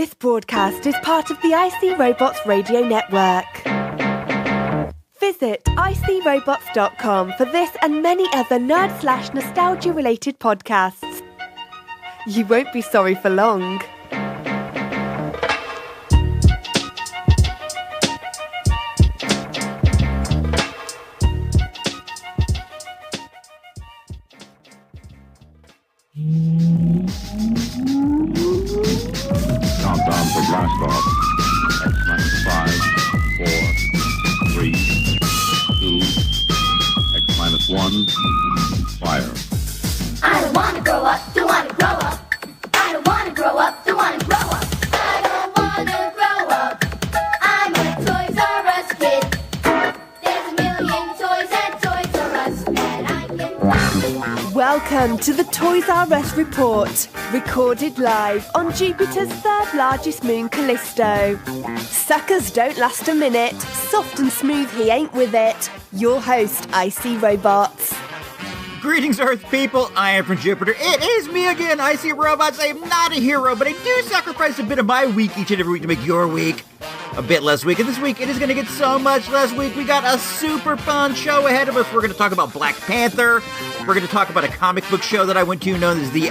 This broadcast is part of the IC Robots radio network. Visit icrobots.com for this and many other nerd/nostalgia-related podcasts. You won't be sorry for long. Countdown for blast off. X-5, 4, 3, 2, X-1, fire. I don't wanna grow up, don't wanna grow up. I don't wanna grow up, don't wanna grow up. I don't wanna grow up. I'm a Toys R Us kid. There's a million toys at Toys R Us that I can find. Welcome to the Toys R Us Report, recorded live on Jupiter's third largest moon, Callisto. Suckers don't last a minute, soft and smooth he ain't with it. Your host, IC Robots. Greetings, Earth people. I am from Jupiter. It is me again, IC Robots. I am not a hero, but I do sacrifice a bit of my week each and every week to make your week a bit less week. And this week, it is going to get so much less week. We got a super fun show ahead of us. We're going to talk about Black Panther. We're going to talk about a comic book show that I went to known as the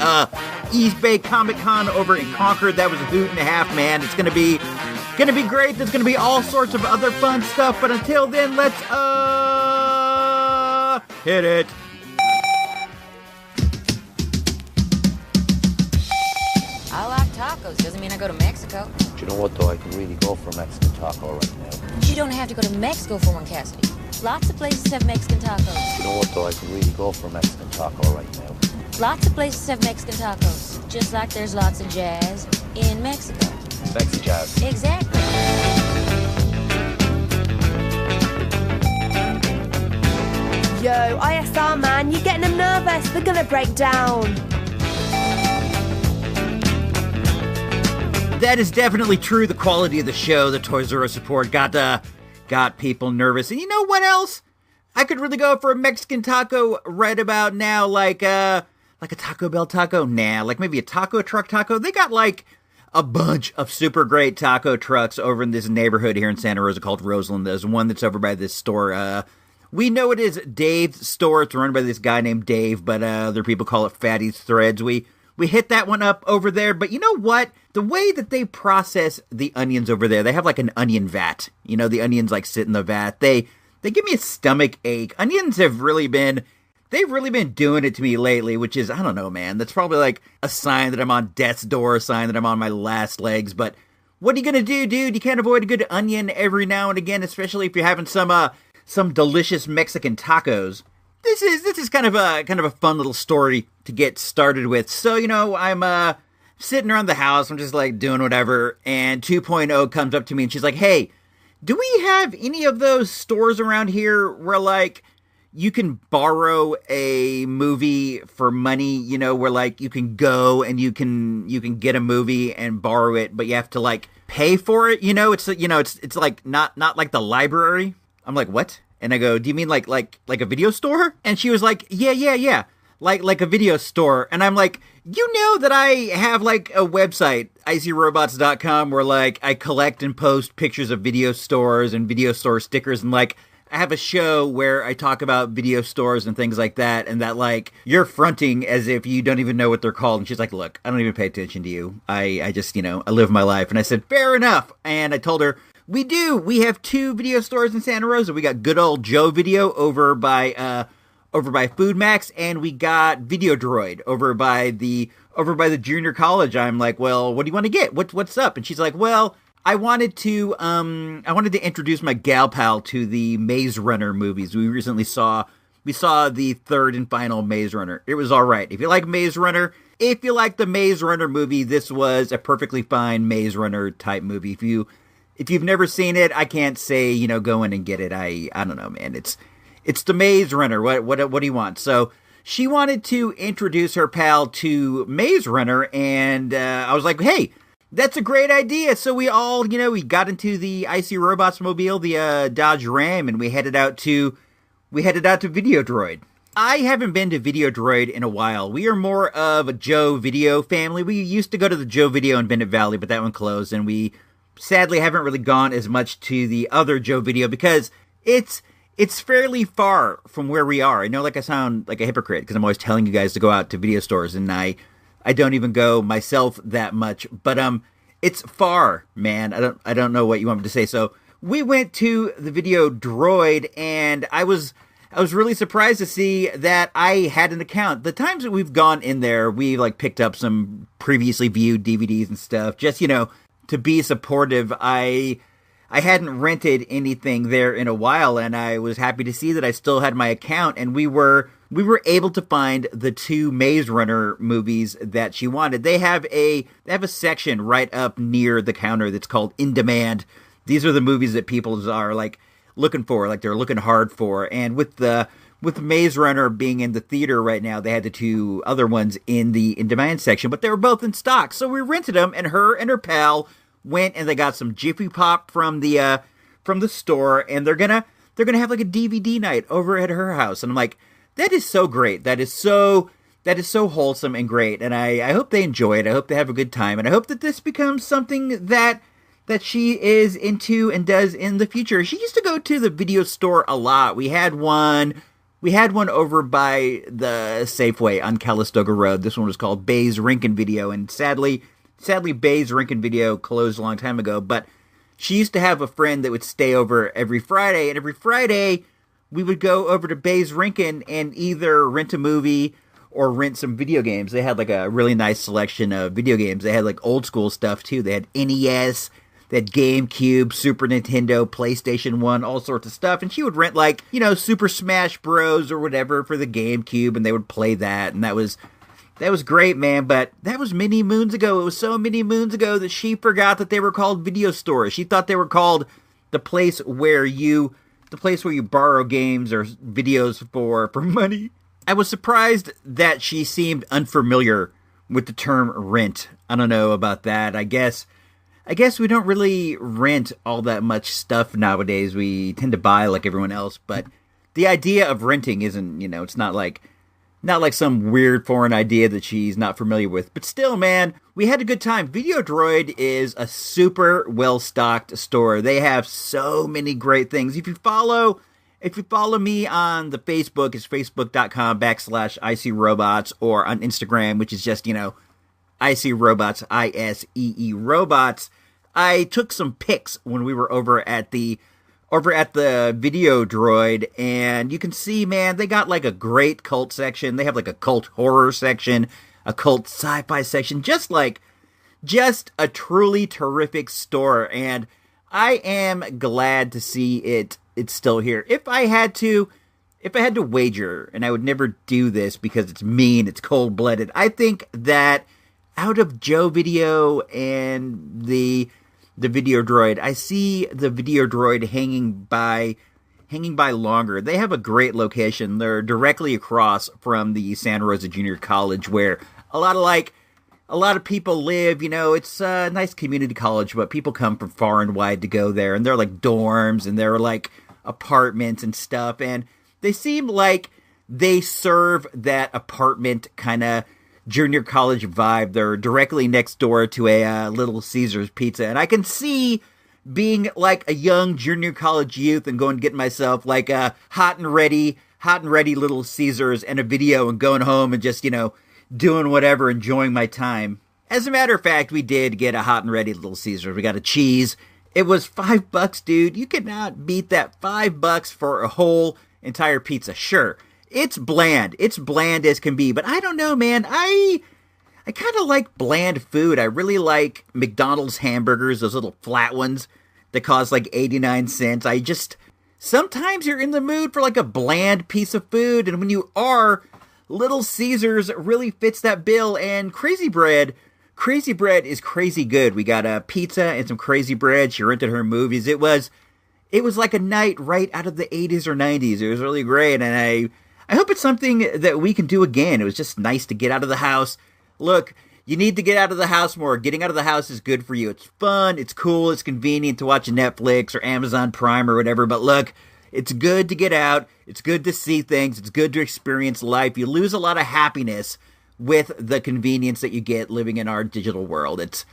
East Bay Comic Con over in Concord. That was a hoot and a half, man. It's going to be great. There's going to be all sorts of other fun stuff. But until then, let's hit it. I like tacos. Doesn't mean I go to Mexico. You know what, though? I can really go for a Mexican taco right now. You don't have to go to Mexico for one, Cassidy. Lots of places have Mexican tacos. You know what, though? I can really go for a Mexican taco right now. Lots of places have Mexican tacos. Just like there's lots of jazz in Mexico. Mexi jazz. Exactly. Yo, ISR man, you're getting them nervous. They're gonna break down. That is definitely true. The quality of the show, the Toys R Us support got people nervous. And you know what else? I could really go for a Mexican taco right about now, like a Taco Bell taco. Nah, like maybe a taco truck taco. They got like a bunch of super great taco trucks over in this neighborhood here in Santa Rosa called Roseland. There's one that's over by this store. We know it is Dave's store. It's run by this guy named Dave, but other people call it Fatty's Threads. We hit that one up over there, but you know what? The way that they process the onions over there, they have like an onion vat. You know, the onions like sit in the vat. They give me a stomach ache. Onions they've really been doing it to me lately, which is, I don't know, man. That's probably like a sign that I'm on death's door, a sign that I'm on my last legs. But what are you gonna do, dude? You can't avoid a good onion every now and again, especially if you're having some delicious Mexican tacos. This is kind of a fun little story to get started with. So, you know, I'm sitting around the house, I'm just like doing whatever, and 2.0 comes up to me and she's like, "Hey, do we have any of those stores around here where like you can borrow a movie for money, you know, where like you can go and you can get a movie and borrow it, but you have to like pay for it, you know? It's like not like the library." I'm like, "What?" And I go, "Do you mean like a video store?" And she was like, yeah. Like a video store. And I'm like, "You know that I have like a website, icrobots.com, where like I collect and post pictures of video stores and video store stickers, and like I have a show where I talk about video stores and things like that, and that like you're fronting as if you don't even know what they're called." And she's like, "Look, I don't even pay attention to you. I just, you know, I live my life." And I said, "Fair enough." And I told her, "We do. We have 2 video stores in Santa Rosa. We got Good Old Joe Video over by Food Max, and we got Video Droid over by the junior college." I'm like, "Well, what do you want to get? What's up?" And she's like, "Well, I wanted to introduce my gal pal to the Maze Runner movies. We recently saw the third and final Maze Runner. It was all right. If you like Maze Runner, if you like the Maze Runner movie, this was a perfectly fine Maze Runner type movie. If you've never seen it, I can't say, you know, go in and get it. I don't know, man. It's the Maze Runner. What do you want?" So she wanted to introduce her pal to Maze Runner, and I was like, "Hey, that's a great idea." So we all, you know, we got into the IC Robots mobile, the Dodge Ram, and we headed out to Video Droid. I haven't been to Videodroid in a while. We are more of a Joe Video family. We used to go to the Joe Video in Bennett Valley, but that one closed, and we sadly haven't really gone as much to the other Joe Video because it's fairly far from where we are. I know, like, I sound like a hypocrite because I'm always telling you guys to go out to video stores, and I don't even go myself that much. But it's far, man. I don't know what you want me to say. So we went to the Videodroid, and I was really surprised to see that I had an account. The times that we've gone in there, we like picked up some previously viewed DVDs and stuff, just, you know, to be supportive. I hadn't rented anything there in a while, and I was happy to see that I still had my account, and we were able to find the 2 Maze Runner movies that she wanted. They have a section right up near the counter that's called In Demand. These are the movies that people are like looking for, like they're looking hard for. And with Maze Runner being in the theater right now, they had the 2 other ones in the In Demand section, but they were both in stock. So we rented them, and her and her pal went and they got some Jiffy Pop from the store, and they're gonna have like a DVD night over at her house. And I'm like, that is so great. That is so wholesome and great. And I hope they enjoy it. I hope they have a good time, and I hope that this becomes something that she is into and does in the future. She used to go to the video store a lot. We had one over by the Safeway on Calistoga Road. This one was called Bay's Rinkin Video, and sadly Bay's Rinkin Video closed a long time ago, but she used to have a friend that would stay over every Friday, and every Friday we would go over to Bay's Rinkin and either rent a movie or rent some video games. They had like a really nice selection of video games. They had like old school stuff too. They had NES, they had GameCube, Super Nintendo, PlayStation 1, all sorts of stuff. And she would rent like, you know, Super Smash Bros. Or whatever for the GameCube, and they would play that. And that was great, man. But that was many moons ago. It was so many moons ago that she forgot that they were called video stores. She thought they were called the place where you borrow games or videos for money. I was surprised that she seemed unfamiliar with the term rent. I don't know about that. I guess we don't really rent all that much stuff nowadays. We tend to buy like everyone else, but the idea of renting isn't, you know, it's not like some weird foreign idea that she's not familiar with. But still, man, we had a good time. Videodroid is a super well-stocked store. They have so many great things. If you follow me on the Facebook, it's facebook.com/ICRobots, or on Instagram, which is just, you know, ICRobots, ISEE Robots. I took some pics when we were over at the Videodroid, and you can see, man, they got like a great cult section. They have like a cult horror section, a cult sci-fi section, just a truly terrific store. And I am glad to see it's still here. If I had to wager, and I would never do this because it's mean, it's cold-blooded, I think that out of Joe Video and the Videodroid, I see the Videodroid hanging by longer. They have a great location. They're directly across from the Santa Rosa Junior College, where a lot of people live. You know, it's a nice community college, but people come from far and wide to go there, and they're like dorms, and they're like apartments and stuff, and they seem like they serve that apartment kind of junior college vibe. They're directly next door to a Little Caesars Pizza, and I can see being like a young junior college youth and going to get myself like a hot and ready Little Caesars and a video, and going home and just, you know, doing whatever, enjoying my time. As a matter of fact, we did get a hot and ready Little Caesars. We got a cheese. It was $5, dude. You could not beat that. $5 for a whole entire pizza. Sure, it's bland. It's bland as can be. But I don't know, man. I kind of like bland food. I really like McDonald's hamburgers, those little flat ones that cost like 89 cents. Sometimes you're in the mood for like a bland piece of food. And when you are, Little Caesars really fits that bill. And Crazy Bread is crazy good. We got a pizza and some Crazy Bread. She rented her movies. It was like a night right out of the 80s or 90s. It was really great. And I hope it's something that we can do again. It was just nice to get out of the house. Look, you need to get out of the house more. Getting out of the house is good for you. It's fun, it's cool, it's convenient to watch Netflix or Amazon Prime or whatever. But look, It's good to get out. It's good to see things. It's good to experience life. You lose a lot of happiness with the convenience that you get living in our digital world. It's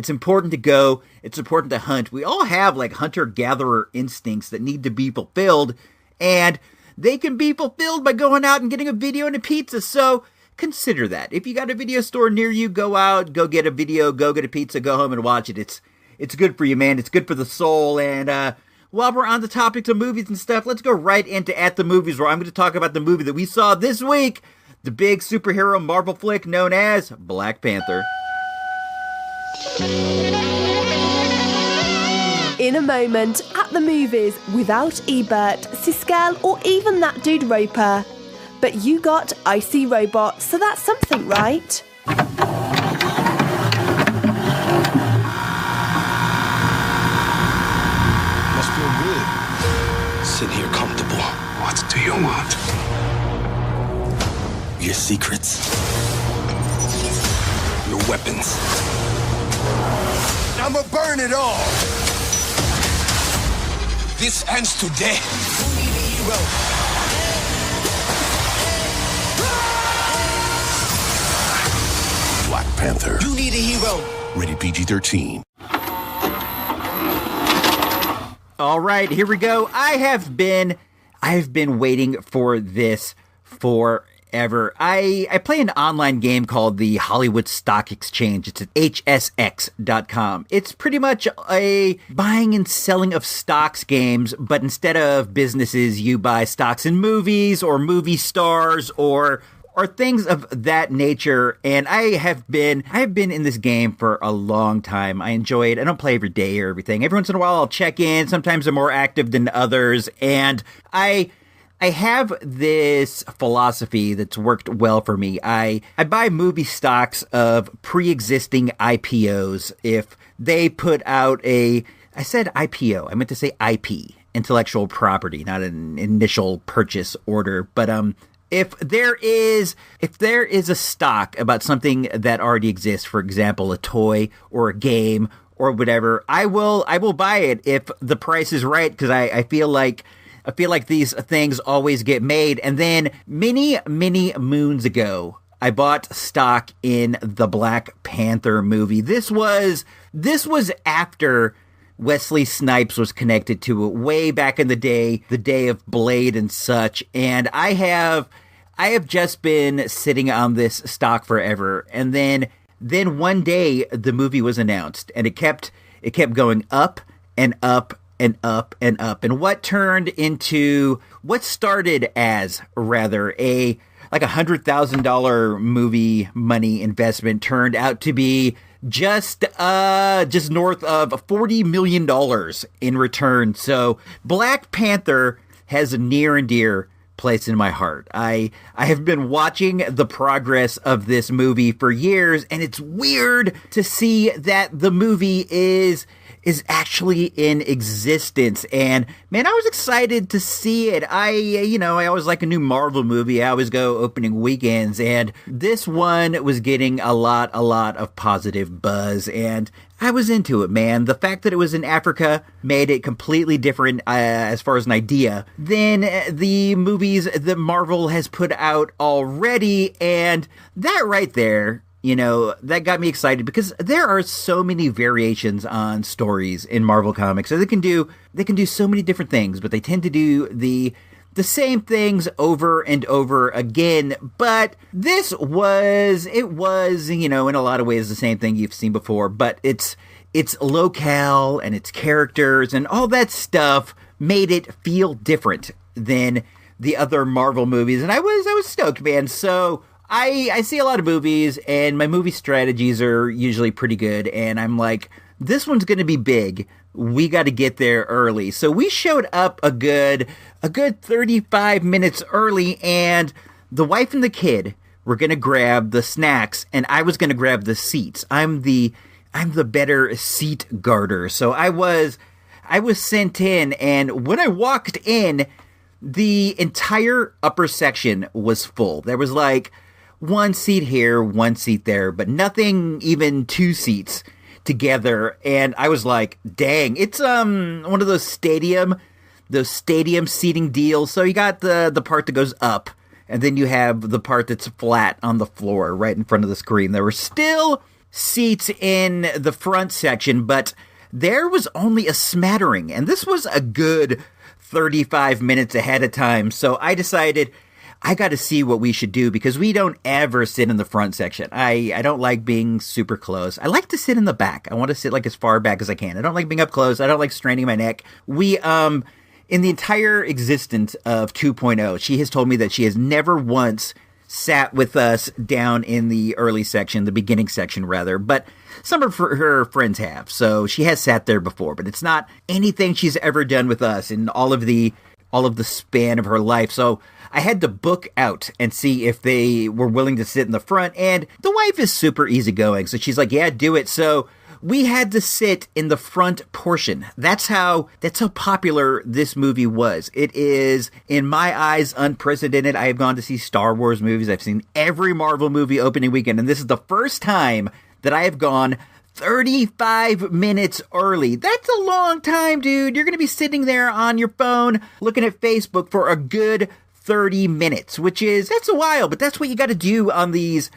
important to go. It's important to hunt. We all have like hunter-gatherer instincts that need to be fulfilled, and they can be fulfilled by going out and getting a video and a pizza. So consider that. If you got a video store near you, go out, go get a video, go get a pizza, go home and watch it. It's good for you, man. It's good for the soul. And while we're on the topics of movies and stuff, let's go right into At the Movies, where I'm going to talk about the movie that we saw this week, the big superhero Marvel flick known as Black Panther. In a moment, at the movies, without Ebert, Siskel, or even that dude Roper. But you got Icy Robot, so that's something, right? Must feel good. Sit here comfortable. What do you want? Your secrets. Your weapons. I'ma burn it all. This ends today. Who need a hero? Black Panther. You need a hero. Rated PG-13. All right, here we go. I have been waiting for this forever. I play an online game called the Hollywood Stock Exchange. It's at hsx.com. It's pretty much a buying and selling of stocks games, but instead of businesses, you buy stocks in movies or movie stars or things of that nature. And I have been in this game for a long time. I enjoy it. I don't play every day or everything. Every once in a while I'll check in. Sometimes I'm more active than others. And I have this philosophy that's worked well for me. I buy movie stocks of pre-existing IPOs. If they put out I said IPO, I meant to say IP, intellectual property, not an initial purchase order. But if there is a stock about something that already exists, for example, a toy or a game or whatever, I will buy it if the price is right, because I feel like these things always get made. And then many moons ago, I bought stock in the Black Panther movie. This was after Wesley Snipes was connected to it way back in the day of Blade and such. And I have just been sitting on this stock forever. And then one day the movie was announced, and it kept going up and up and up and up. And what started as rather a $100,000 movie money investment turned out to be just north of $40 million in return. So Black Panther has a near and dear place in my heart. I have been watching the progress of this movie for years, and it's weird to see that the movie is actually in existence. And man, I was excited to see it. I always like a new Marvel movie. I always go opening weekends, and this one was getting a lot of positive buzz, and I was into it, man. The fact that it was in Africa made it completely different as far as an idea than the movies that Marvel has put out already. And that right there, that got me excited, because there are so many variations on stories in Marvel Comics. So they can do so many different things, but they tend to do the same things over and over again. But this was, in a lot of ways the same thing you've seen before, but it's locale and its characters and all that stuff made it feel different than the other Marvel movies. And I was stoked, man. So I see a lot of movies, and my movie strategies are usually pretty good, and I'm like, this one's going to be big. We got to get there early. So we showed up a good 35 minutes early, and the wife and the kid were going to grab the snacks, and I was going to grab the seats. I'm the better seat guarder. So I was sent in, and when I walked in, the entire upper section was full. There was like one seat here, one seat there, but nothing even two seats together. And I was like, dang, it's one of those stadium those stadium seating deals. So you got the part that goes up, and then you have the part that's flat on the floor right in front of the screen. There were still seats in the front section, but there was only a smattering, and this was a good 35 minutes ahead of time. So I decided I got to see what we should do, because we don't ever sit in the front section. I don't like being super close. I like to sit in the back. I want to sit like as far back as I can. I don't like being up close. I don't like straining my neck. We, in the entire existence of 2.0, she has told me that she has never once sat with us down in the early section, the beginning section rather, but some of her friends have. So she has sat there before, but it's not anything she's ever done with us in all of the span of her life. So I had to book out and see if they were willing to sit in the front, and the wife is super easygoing. So she's like, yeah, do it. So we had to sit in the front portion. That's how popular this movie was. It is, in my eyes, unprecedented. I have gone to see Star Wars movies. I've seen every Marvel movie opening weekend, and this is the first time that I have gone 35 minutes early. That's a long time, dude. You're going to be sitting there on your phone looking at Facebook for a good 30 minutes, that's a while, but that's what you got to do on these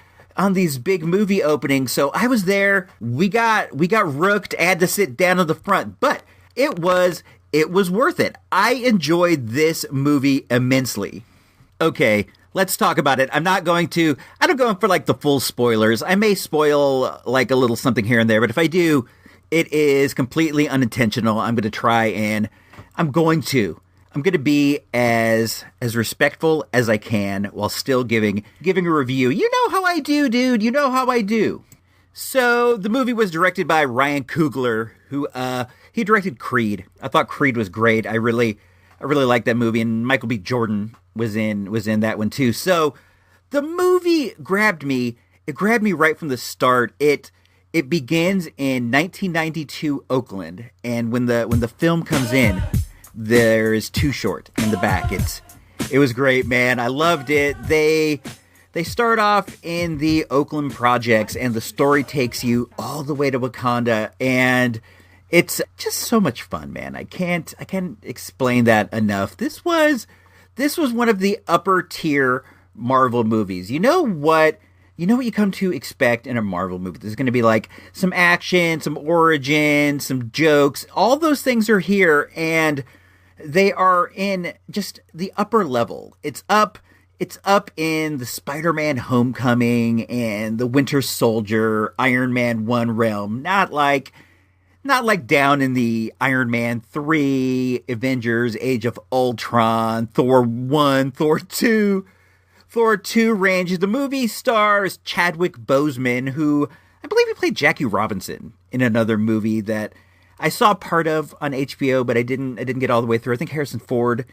big movie openings. So I was there. We got rooked. I had to sit down in the front, but it was worth it. I enjoyed this movie immensely. Okay, let's talk about it. I don't go in for like the full spoilers. I may spoil like a little something here and there, but if I do, it is completely unintentional. I'm going to be as respectful as I can while still giving a review. You know how I do, dude. You know how I do. So the movie was directed by Ryan Coogler, who he directed Creed. I thought Creed was great. I really liked that movie, and Michael B. Jordan was in that one too. So the movie grabbed me. It grabbed me right from the start. It begins in 1992 Oakland, and when the film comes in, there's Too Short in the back. It was great, man. I loved it. They start off in the Oakland projects, and the story takes you all the way to Wakanda, and it's just so much fun, man. I can't explain that enough. This was one of the upper tier Marvel movies. You know what you come to expect in a Marvel movie. There's going to be like some action, some origin, some jokes. All those things are here, and they are in just the upper level. It's up in the Spider-Man Homecoming and the Winter Soldier, Iron Man 1 realm. Not like down in the Iron Man 3, Avengers, Age of Ultron, Thor 1, Thor 2 range. The movie stars Chadwick Boseman, who I believe he played Jackie Robinson in another movie that I saw part of on HBO, but I didn't get all the way through. I think Harrison Ford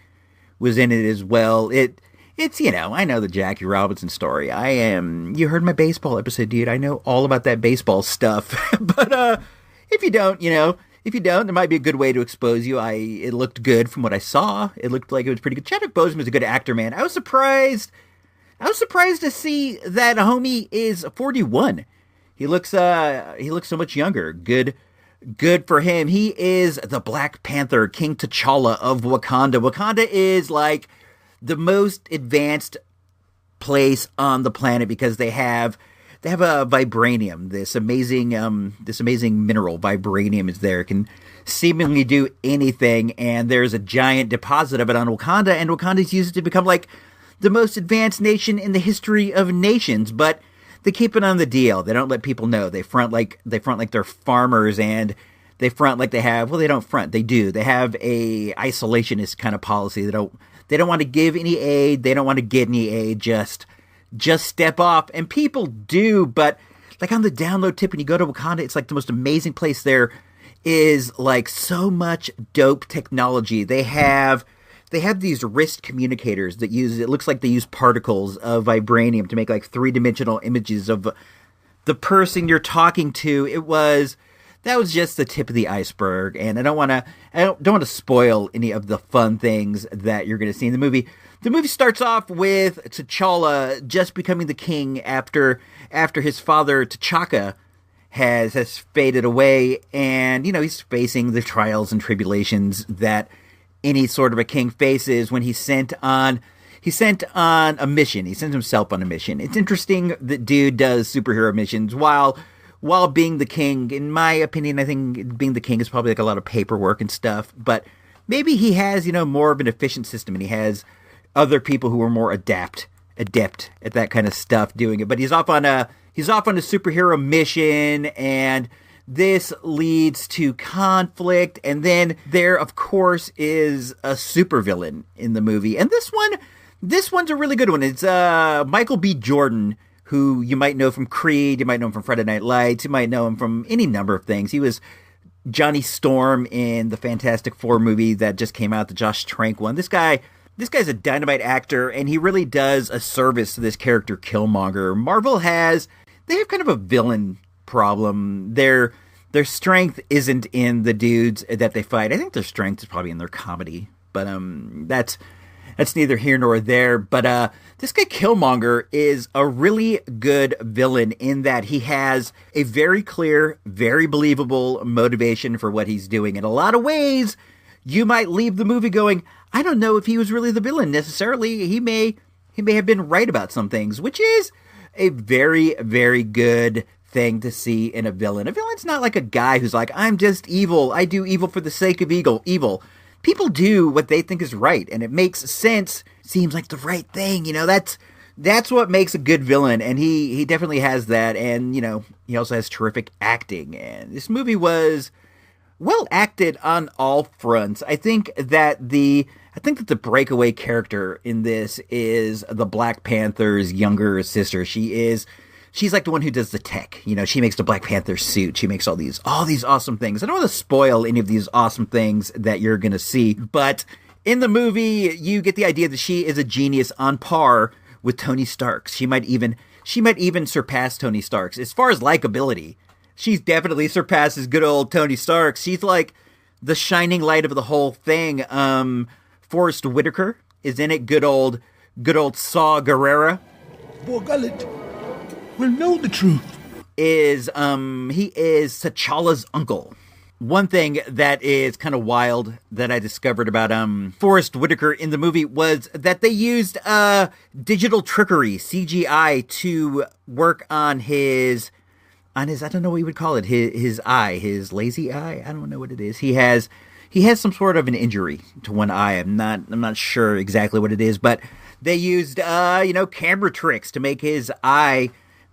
was in it as well. It's I know the Jackie Robinson story. You heard my baseball episode, dude. I know all about that baseball stuff. But if you don't, there might be a good way to expose you. It looked good from what I saw. It looked like it was pretty good. Chadwick Boseman is a good actor, man. I was surprised to see that homie is 41. He looks so much younger. Good for him. He is the Black Panther, King T'Challa of Wakanda. Wakanda is like the most advanced place on the planet because they have a vibranium. This amazing mineral, vibranium, is there. It can seemingly do anything, and there's a giant deposit of it on Wakanda, and Wakanda's used to become like the most advanced nation in the history of nations, but they keep it on the DL. They don't let people know. They front like they're farmers, and they front like they have. Well, they don't front. They do. They have a isolationist kind of policy. They don't want to give any aid. They don't want to get any aid. Just step off, and people do. But like on the download tip, when you go to Wakanda, it's like the most amazing place. There is like so much dope technology. They have these wrist communicators that it looks like they use particles of vibranium to make like 3-dimensional images of the person you're talking to. That was just the tip of the iceberg, and I don't want to spoil any of the fun things that you're going to see in the movie. The movie starts off with T'Challa just becoming the king after his father T'Chaka has faded away, and he's facing the trials and tribulations that any sort of a king faces when he's sent on a mission. He sends himself on a mission. It's interesting that dude does superhero missions while being the king. In my opinion, I think being the king is probably like a lot of paperwork and stuff, but maybe he has, more of an efficient system, and he has other people who are more adept at that kind of stuff doing it. But he's off on a superhero mission, and this leads to conflict. And then there, of course, is a supervillain in the movie. And this one's a really good one. It's Michael B. Jordan, who you might know from Creed, you might know him from Friday Night Lights, you might know him from any number of things. He was Johnny Storm in the Fantastic Four movie that just came out, the Josh Trank one. This guy's a dynamite actor, and he really does a service to this character, Killmonger. Marvel they have kind of a villain problem. Their strength isn't in the dudes that they fight. I think their strength is probably in their comedy, but that's neither here nor there. But this guy Killmonger is a really good villain in that he has a very clear, very believable motivation for what he's doing. In a lot of ways, you might leave the movie going, I don't know if he was really the villain necessarily. He may have been right about some things, which is a very, very good thing to see in a villain. A villain's not like a guy who's like, I'm just evil. I do evil for the sake of evil. People do what they think is right, and it makes sense. Seems like the right thing. That's what makes a good villain, and he definitely has that. And, he also has terrific acting. And this movie was well acted on all fronts. I think that the breakaway character in this is the Black Panther's younger sister. She's like the one who does the tech. She makes the Black Panther suit. She makes all these awesome things. I don't want to spoil any of these awesome things that you're going to see, but in the movie, you get the idea that she is a genius on par with Tony Stark. She might even surpass Tony Stark. As far as likability, she definitely surpasses good old Tony Stark. She's like the shining light of the whole thing. Forrest Whitaker is in it. Good old Saw Gerrera. Borgullet will know the truth. He is T'Challa's uncle. One thing that is kind of wild that I discovered about Forrest Whitaker in the movie was that they used digital trickery, CGI, to work on his I don't know what you would call it, his eye, his lazy eye. I don't know what it is. He has some sort of an injury to one eye. I'm not sure exactly what it is, but they used camera tricks to make his eye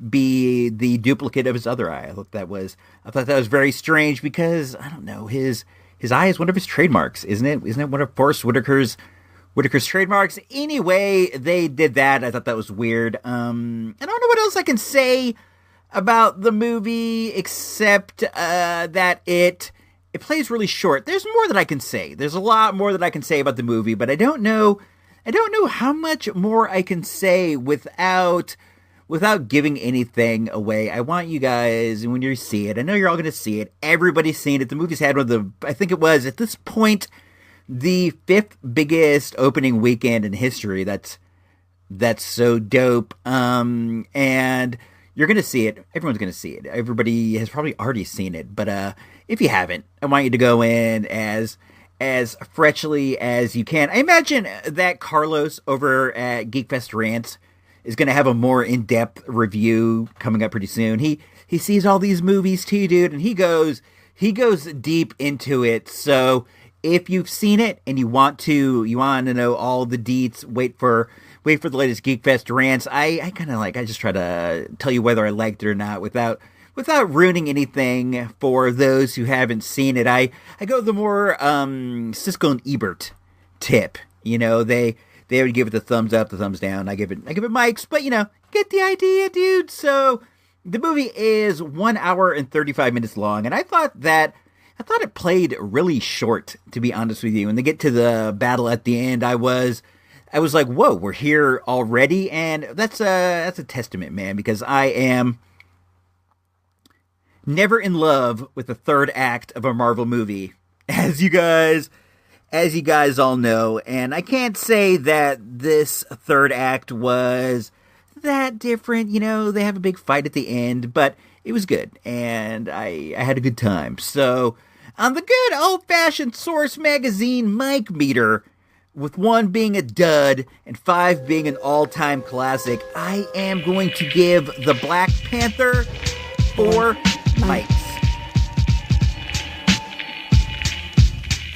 be the duplicate of his other eye. I thought that was very strange because I don't know, his eye is one of his trademarks, isn't it? Isn't it one of Forrest Whitaker's trademarks? Anyway, they did that. I thought that was weird. I don't know what else I can say about the movie except that it plays really short. There's more that I can say. There's a lot more that I can say about the movie, but I don't know how much more I can say without giving anything away. I want you guys, when you see it, I know you're all going to see it. Everybody's seen it. The movie's had one of the, I think it was, at this point, the 5th biggest opening weekend in history. That's so dope. And you're going to see it. Everyone's going to see it. Everybody has probably already seen it. But if you haven't, I want you to go in as freshly as you can. I imagine that Carlos over at Geekfest Rants is going to have a more in-depth review coming up pretty soon. He sees all these movies too, dude, and he goes deep into it. So if you've seen it and you want to know all the deets, wait for the latest Geekfest Rants. I just try to tell you whether I liked it or not without ruining anything for those who haven't seen it. I go the more Siskel and Ebert tip. They would give it the thumbs up, the thumbs down. I give it mics, but get the idea, dude. So the movie is 1 hour and 35 minutes long, and I thought it played really short, to be honest with you. When they get to the battle at the end, I was like, whoa, we're here already, and that's a testament, man, because I am never in love with the third act of a Marvel movie, as you guys all know, and I can't say that this third act was that different. They have a big fight at the end, but it was good, and I had a good time. So on the good old-fashioned Source Magazine mic meter, with 1 being a dud and 5 being an all-time classic, I am going to give the Black Panther 4 mics.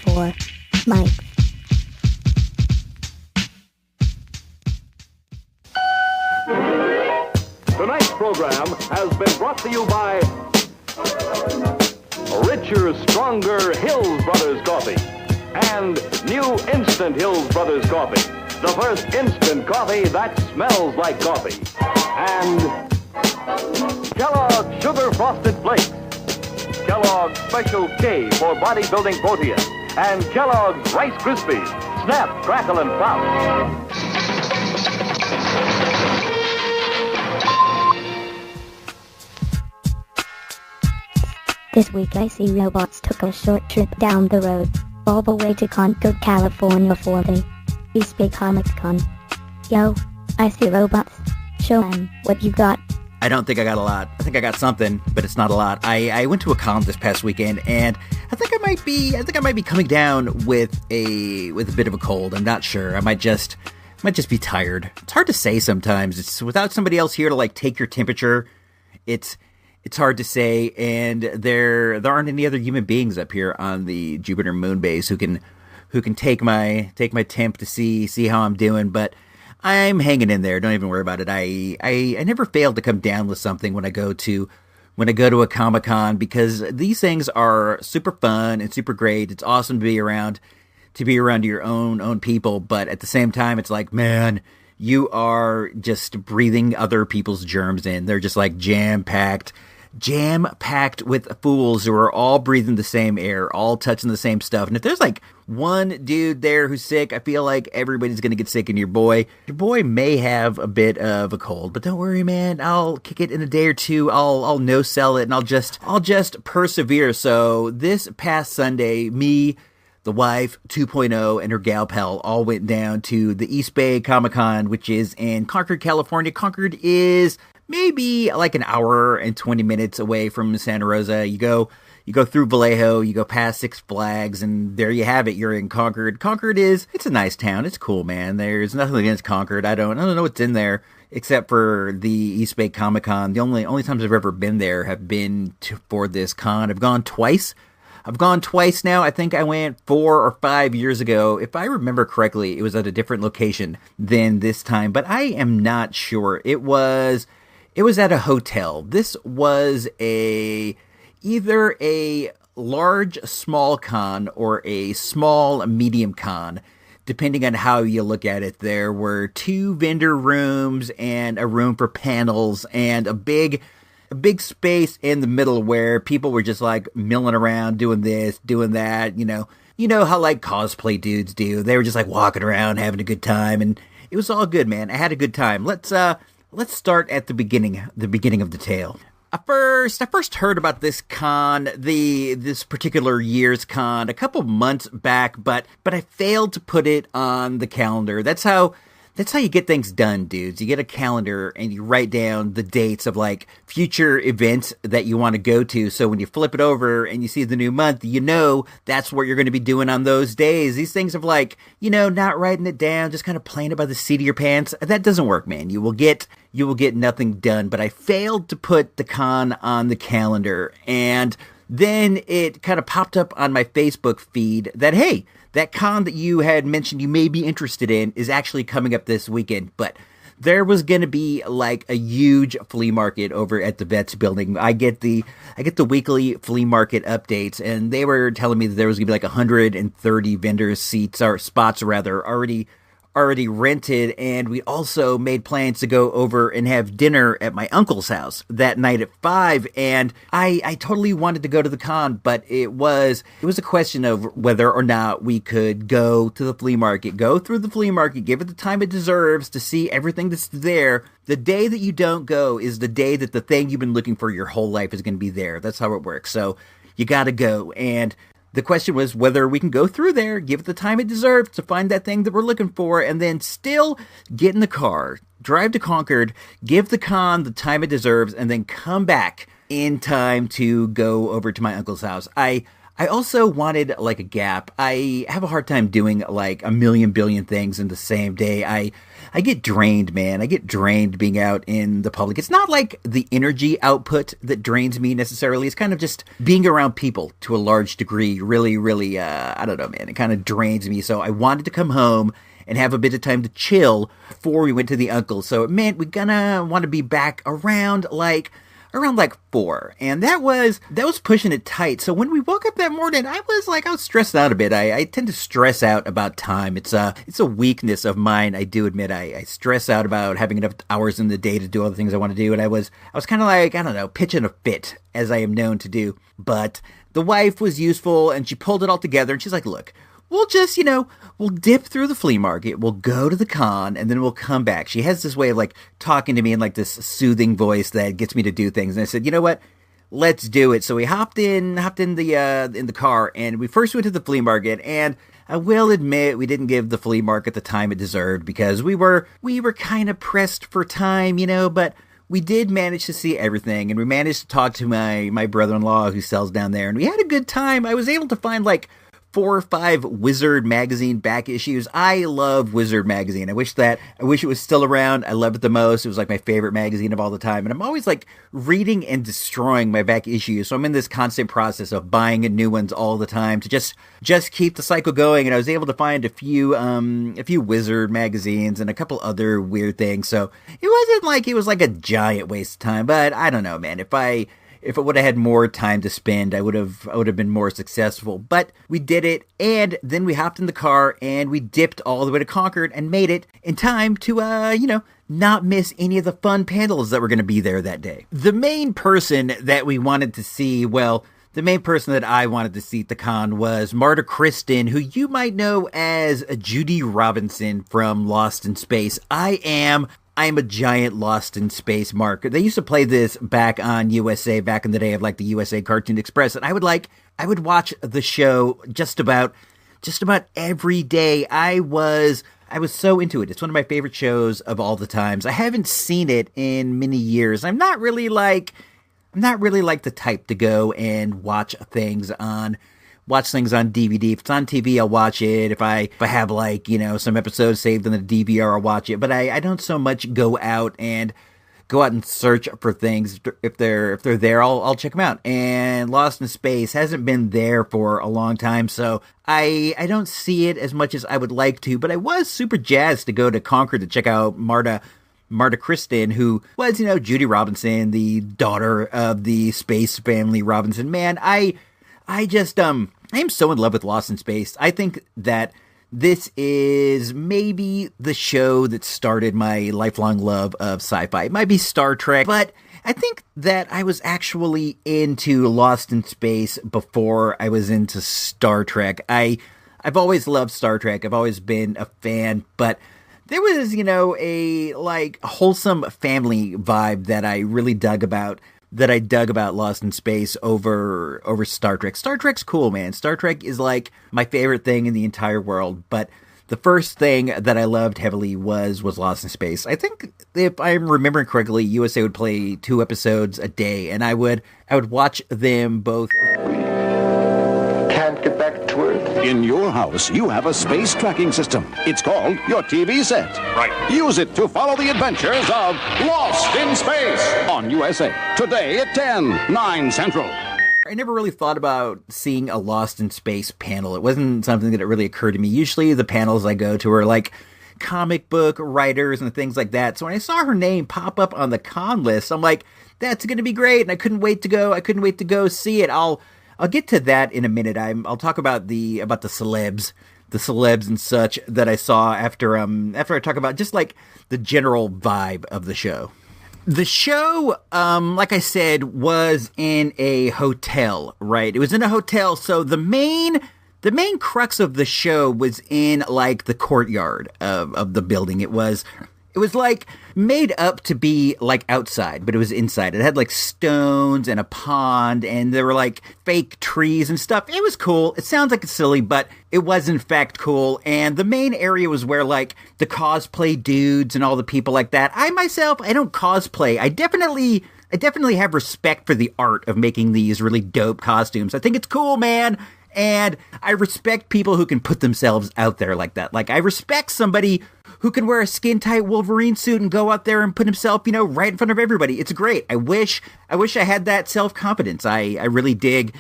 4 mics. Tonight's program has been brought to you by richer, stronger Hills Brothers Coffee and new Instant Hills Brothers Coffee, the first instant coffee that smells like coffee. And Kellogg's Sugar Frosted Flakes, Kellogg's Special K for bodybuilding protein, and Kellogg's Rice Krispies, Snap, Crackle, and Pop. This week IC Robots took a short trip down the road, all the way to Concord, California for the East Bay Comic Con. Yo, IC Robots, show 'em what you got. I don't think I got a lot. I think I got something, but it's not a lot. I went to a con this past weekend, and I think I might be coming down with a bit of a cold. I'm not sure. I might just be tired. It's hard to say sometimes. It's without somebody else here to like take your temperature. It's hard to say, and there aren't any other human beings up here on the Jupiter moon base who can take my temp to see how I'm doing. But I'm hanging in there. Don't even worry about it. I never fail to come down with something when I go to a Comic-Con, because these things are super fun and super great. It's awesome to be around your own people, but at the same time, it's like, man, you are just breathing other people's germs in. They're just like jam-packed with fools who are all breathing the same air, all touching the same stuff. And if there's like one dude there who's sick, I feel like everybody's going to get sick. And your boy may have a bit of a cold, but don't worry, man. I'll kick it in a day or two. I'll no sell it, and I'll just persevere. So this past Sunday, me, the wife 2.0, and her gal pal all went down to the East Bay Comic Con, which is in Concord, California. Concord is maybe like an hour and 20 minutes away from Santa Rosa. You go through Vallejo, you go past Six Flags, and there you have it. You're in Concord. It's a nice town. It's cool, man. There's nothing against Concord. I don't know what's in there except for the East Bay Comic Con. The only times I've ever been there have been for this con. I've gone twice now. I think I went 4 or 5 years ago. If I remember correctly, it was at a different location than this time, but I am not sure. It was at a hotel. This was either a large small con or a small medium con, depending on how you look at it. There were 2 vendor rooms and a room for panels and a big space in the middle where people were just like milling around, doing this, doing that. You know how like cosplay dudes do. They were just like walking around, having a good time, and it was all good, man. I had a good time. Let's start at the beginning of the tale. I first heard about this con, this particular year's con, a couple months back, but I failed to put it on the calendar. That's how you get things done, dudes. You get a calendar and you write down the dates of like future events that you want to go to. So when you flip it over and you see the new month, you know that's what you're going to be doing on those days. These things of like, not writing it down, just kind of playing it by the seat of your pants. That doesn't work, man. You will get nothing done. But I failed to put the con on the calendar, and then it kind of popped up on my Facebook feed that, hey, that con that you had mentioned you may be interested in is actually coming up this weekend. But there was going to be like a huge flea market over at the Vets building. I get the weekly flea market updates, and they were telling me that there was going to be like 130 vendors seats or spots rather already rented, and we also made plans to go over and have dinner at my uncle's house that night at 5, and I totally wanted to go to the con, but it was a question of whether or not we could go to the flea market, go through the flea market, give it the time it deserves to see everything that's there. The day that you don't go is the day that the thing you've been looking for your whole life is going to be there. That's how it works. So you got to go, and the question was whether we can go through there, give it the time it deserves to find that thing that we're looking for, and then still get in the car, drive to Concord, give the con the time it deserves, and then come back in time to go over to my uncle's house. I I also wanted like a gap. I have a hard time doing like a million billion things in the same day. I get drained, man. I get drained being out in the public. It's not like the energy output that drains me necessarily. It's kind of just being around people to a large degree. Really, I don't know, man. It kind of drains me. So I wanted to come home and have a bit of time to chill before we went to the uncle. So it meant we're gonna want to be back around like 4, and that was pushing it tight. So when we woke up that morning, I was stressed out a bit. I tend to stress out about time. It's a weakness of mine. I do admit I stress out about having enough hours in the day to do all the things I want to do, and I was kind of like, I don't know, pitching a fit, as I am known to do. But the wife was useful, and she pulled it all together, and she's like, look, we'll just, we'll dip through the flea market, we'll go to the con, and then we'll come back. She has this way of, like, talking to me in, like, this soothing voice that gets me to do things. And I said, you know what? Let's do it. So we hopped in the car, and we first went to the flea market, and I will admit we didn't give the flea market the time it deserved because we were kind of pressed for time, but we did manage to see everything, and we managed to talk to my brother-in-law who sells down there, and we had a good time. I was able to find, like, 4 or 5 Wizard magazine back issues. I love Wizard magazine. I wish it was still around. I love it the most. It was like my favorite magazine of all the time. And I'm always like reading and destroying my back issues. So I'm in this constant process of buying new ones all the time to just keep the cycle going. And I was able to find a few Wizard magazines and a couple other weird things. So it wasn't like it was like a giant waste of time, but I don't know, man. If it would have had more time to spend, I would have been more successful. But we did it, and then we hopped in the car, and we dipped all the way to Concord and made it in time to, not miss any of the fun panels that were going to be there that day. The main person that I wanted to see at the con was Marta Kristen, who you might know as Judy Robinson from Lost in Space. I am a giant Lost in Space mark. They used to play this back on USA back in the day of like the USA Cartoon Express, and I would watch the show just about every day. I was so into it. It's one of my favorite shows of all the times. I haven't seen it in many years. I'm not really like the type to go and watch things on DVD. If it's on TV, I'll watch it. If I have like, some episodes saved on the DVR, I'll watch it. But I don't so much go out and search for things. If they're there, I'll check them out. And Lost in Space hasn't been there for a long time, so I don't see it as much as I would like to. But I was super jazzed to go to Concord to check out Marta Kristen, who was, Judy Robinson, the daughter of the space family Robinson. Man, I am so in love with Lost in Space. I think that this is maybe the show that started my lifelong love of sci-fi. It might be Star Trek, but I think that I was actually into Lost in Space before I was into Star Trek. I've always loved Star Trek. I've always been a fan, but there was, a like wholesome family vibe that I really dug about Lost in Space over Star Trek. Star Trek's cool, man. Star Trek is like my favorite thing in the entire world, but the first thing that I loved heavily was Lost in Space. I think if I'm remembering correctly, USA would play 2 episodes a day, and I would watch them both. Can't get back to Earth. In your house, you have a space tracking system. It's called your TV set. Right. Use it to follow the adventures of Lost in Space on USA. Today at 10, 9 Central. I never really thought about seeing a Lost in Space panel. It wasn't something that really occurred to me. Usually the panels I go to are like comic book writers and things like that. So when I saw her name pop up on the con list, I'm like, that's going to be great. And I couldn't wait to go see it. I'll get to that in a minute. I'll talk about the celebs and such that I saw after I talk about just like the general vibe of the show. The show, like I said, was in a hotel, right? It was in a hotel, so the main crux of the show was in like the courtyard of the building. It was like made up to be like outside, but it was inside. It had like stones and a pond, and there were like fake trees and stuff. It was cool. It sounds like it's silly, but it was in fact cool. And the main area was where like the cosplay dudes and all the people like that. I myself, I don't cosplay. I definitely definitely have respect for the art of making these really dope costumes. I think it's cool, man. And I respect people who can put themselves out there like that. Like, I respect somebody who can wear a skin-tight Wolverine suit and go out there and put himself, right in front of everybody. It's great. I wish I had that self-confidence. I really dig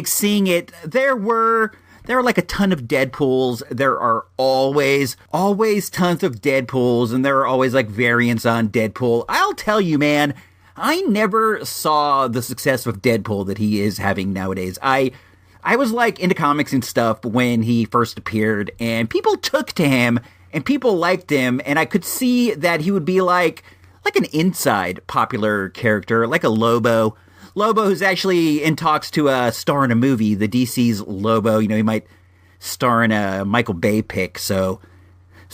seeing it. There were like a ton of Deadpools. There are always tons of Deadpools, and there are always like variants on Deadpool. I'll tell you, man, I never saw the success of Deadpool that he is having nowadays. I was like into comics and stuff when he first appeared, and people took to him and people liked him, and I could see that he would be like an inside popular character, like a Lobo. Lobo, who's actually in talks to star in a movie, the DC's Lobo. He might star in a Michael Bay pick, so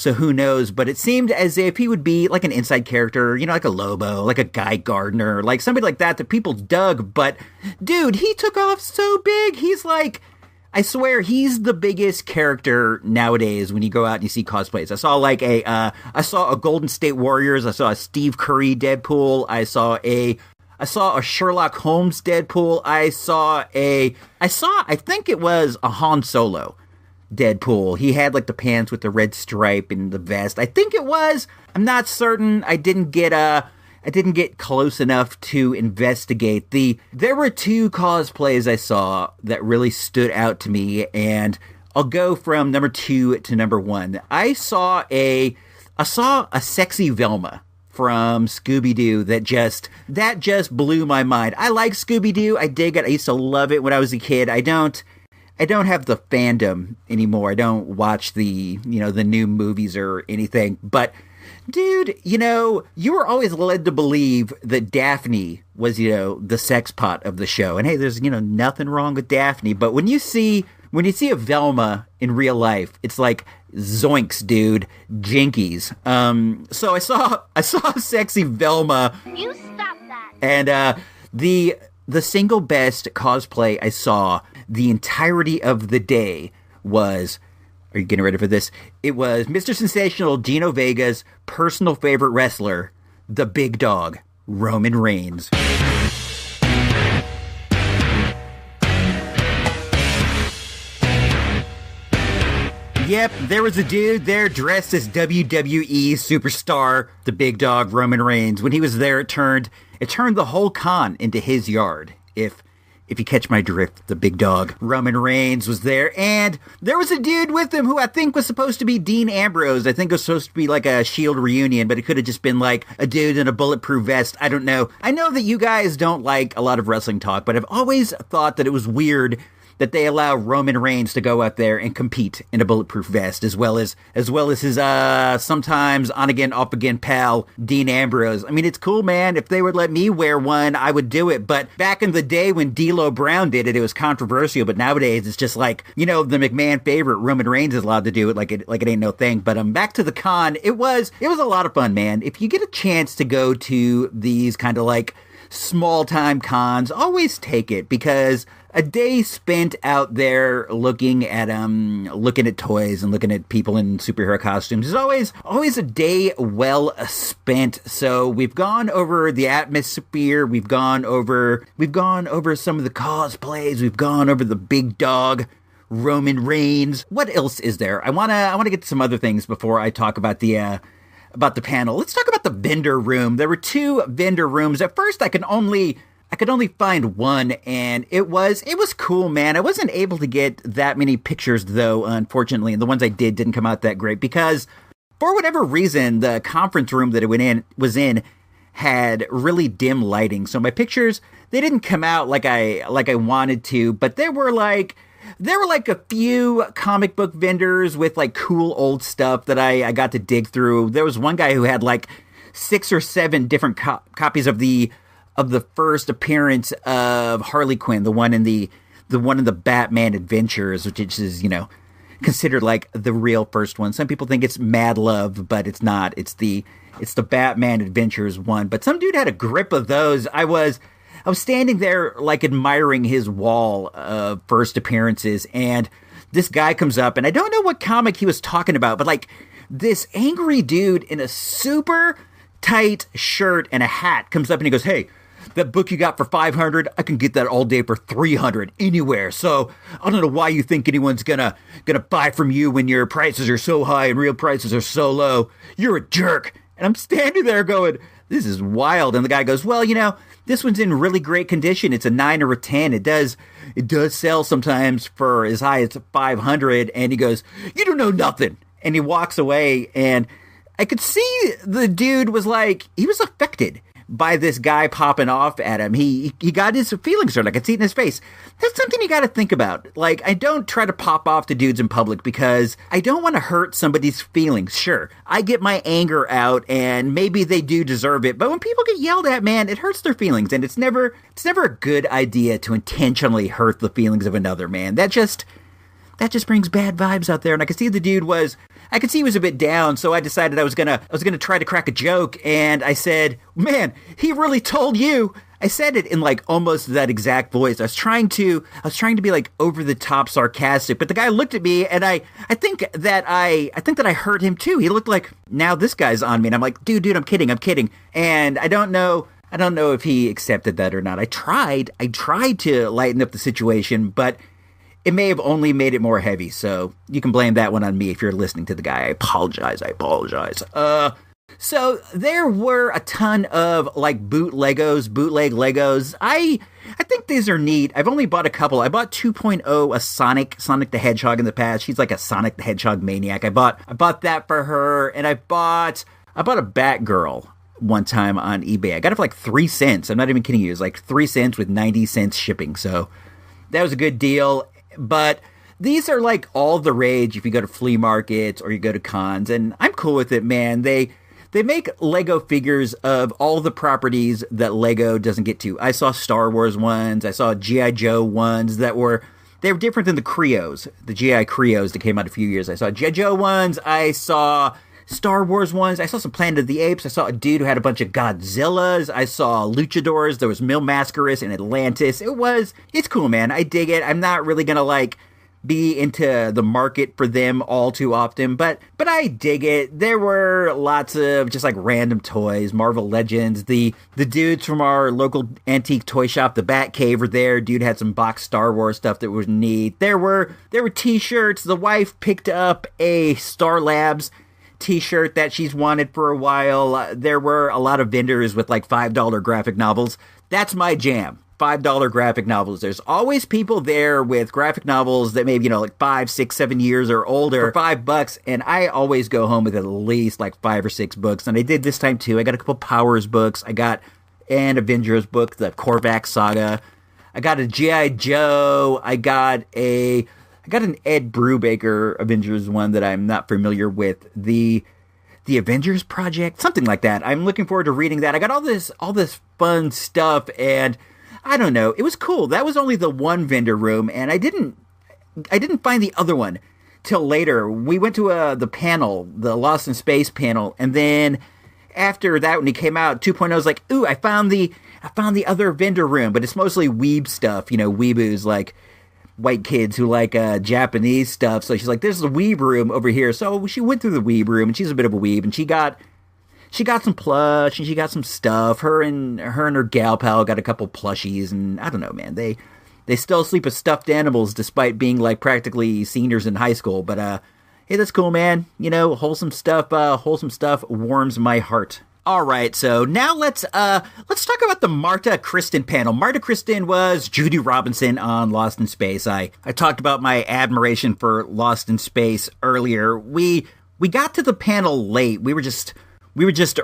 who knows? But it seemed as if he would be like an inside character, like a Lobo, like a Guy Gardner, like somebody like that people dug. But dude, he took off so big. He's like, I swear, he's the biggest character nowadays when you go out and you see cosplays. I saw a Golden State Warriors. I saw a Steve Curry Deadpool. I saw a Sherlock Holmes Deadpool. I think it was a Han Solo Deadpool. He had like the pants with the red stripe and the vest. I think it was. I'm not certain. I didn't get close enough to investigate. There were two cosplays I saw that really stood out to me, and I'll go from number 2 to number 1. I saw a sexy Velma from Scooby-Doo that just blew my mind. I like Scooby-Doo. I dig it. I used to love it when I was a kid. I don't have the fandom anymore. I don't watch the new movies or anything. But dude, you were always led to believe that Daphne was, the sex pot of the show. And hey, there's, nothing wrong with Daphne. But when you see a Velma in real life, it's like, zoinks, dude, jinkies. So I saw a sexy Velma. You stop that. And the single best cosplay I saw the entirety of the day was, are you getting ready for this? It was Mr. Sensational Gino Vega's personal favorite wrestler, the big dog, Roman Reigns. Yep, there was a dude there dressed as WWE superstar, the big dog, Roman Reigns. When he was there, it turned the whole con into his yard. If you catch my drift, the big dog, Roman Reigns, was there. And there was a dude with him who I think was supposed to be Dean Ambrose. I think it was supposed to be like a Shield reunion, but it could have just been like a dude in a bulletproof vest. I don't know. I know that you guys don't like a lot of wrestling talk, but I've always thought that it was weird that they allow Roman Reigns to go out there and compete in a bulletproof vest, as well as his sometimes on again, off again pal, Dean Ambrose. I mean, it's cool, man. If they would let me wear one, I would do it. But back in the day when D'Lo Brown did it, it was controversial. But nowadays, it's just like, the McMahon favorite, Roman Reigns, is allowed to do it like it ain't no thing. But back to the con, it was a lot of fun, man. If you get a chance to go to these kind of like small time cons, always take it, because a day spent out there looking at toys and looking at people in superhero costumes is always a day well spent. So we've gone over the atmosphere, we've gone over some of the cosplays, we've gone over the big dog, Roman Reigns. What else is there? I wanna get to some other things before I talk about the panel. Let's talk about the vendor room. There were 2 vendor rooms. At first, I could only find one, and it was cool, man. I wasn't able to get that many pictures, though, unfortunately, and the ones I didn't come out that great, because for whatever reason, the conference room that it was in had really dim lighting. So my pictures, they didn't come out like I wanted to, but there were like a few comic book vendors with like cool old stuff that I got to dig through. There was one guy who had like 6 or 7 different copies of the first appearance of Harley Quinn, the one in the Batman Adventures, which is, considered like the real first one. Some people think it's Mad Love, but it's not. It's the Batman Adventures one. But some dude had a grip of those. I was standing there like admiring his wall of first appearances, and this guy comes up, and I don't know what comic he was talking about, but like this angry dude in a super tight shirt and a hat comes up and he goes, "Hey, that book you got for $500, I can get that all day for $300 anywhere. So I don't know why you think anyone's gonna buy from you when your prices are so high and real prices are so low. You're a jerk. And I'm standing there going, this is wild. And the guy goes, well, this one's in really great condition. It's a 9 or a 10. It does sell sometimes for as high as $500. And he goes, you don't know nothing. And he walks away, and I could see the dude was like, he was affected by this guy popping off at him. He got his feelings hurt. I could see it in his face. That's something you got to think about. Like, I don't try to pop off to dudes in public because I don't want to hurt somebody's feelings. Sure, I get my anger out, and maybe they do deserve it. But when people get yelled at, man, it hurts their feelings, and it's never a good idea to intentionally hurt the feelings of another, man. That just brings bad vibes out there. And I could see the dude I could see he was a bit down, so I decided I was gonna try to crack a joke, and I said, man, he really told you. I said it in like almost that exact voice. I was trying to be like over the top sarcastic, but the guy looked at me, and I think that I hurt him too. He looked like, now this guy's on me, and I'm like, dude, I'm kidding. And I don't know if he accepted that or not. I tried to lighten up the situation, but it may have only made it more heavy, so you can blame that one on me if you're listening to the guy. I apologize. So there were a ton of like bootleg Legos. I think these are neat. I've only bought a couple. I bought 2.0, a Sonic the Hedgehog in the past. She's like a Sonic the Hedgehog maniac. I bought that for her, and I bought a Batgirl one time on eBay. I got it for like 3 cents. I'm not even kidding you. It was like 3 cents with 90 cents shipping. So that was a good deal. But these are like all the rage if you go to flea markets or you go to cons, and I'm cool with it, man. They make Lego figures of all the properties that Lego doesn't get to. I saw Star Wars ones, I saw G.I. Joe ones they were different than the Creos, the G.I. Creos that came out a few years. I saw G.I. Joe ones, I saw Star Wars ones, I saw some Planet of the Apes, I saw a dude who had a bunch of Godzillas, I saw luchadors, there was Mil Mascaras and Atlantis. It's cool, man. I dig it. I'm not really gonna like be into the market for them all too often, but I dig it. There were lots of just like random toys, Marvel Legends, the dudes from our local antique toy shop, the Bat Cave, were there. Dude had some boxed Star Wars stuff that was neat. There were t-shirts. The wife picked up a Star Labs t-shirt that she's wanted for a while. There were a lot of vendors with like $5 graphic novels. That's my jam. $5 graphic novels. There's always people there with graphic novels that maybe, like 5, 6, 7 years or older for $5. And I always go home with at least like 5 or 6 books. And I did this time too. I got a couple Powers books. I got an Avengers book, the Korvac saga. I got a G.I. Joe. I got an Ed Brubaker Avengers one that I'm not familiar with. The Avengers Project, something like that. I'm looking forward to reading that. I got all this fun stuff, and I don't know. It was cool. That was only the one vendor room, and I didn't find the other one till later. We went to the panel, the Lost in Space panel, and then after that, when he came out, 2.0, I was like, ooh, I found the other vendor room, but it's mostly weeb stuff, weeboos, like white kids who like Japanese stuff. So she's like, there's the weeb room over here. So she went through the weeb room, and she's a bit of a weeb, and she got some plush, and she got some stuff. Her and her gal pal got a couple plushies, and I don't know, man. They still sleep with stuffed animals despite being like practically seniors in high school. But hey, that's cool, man. Wholesome stuff warms my heart. All right, so now let's talk about the Marta Kristen panel. Marta Kristen was Judy Robinson on Lost in Space. I talked about my admiration for Lost in Space earlier. We got to the panel late. We were just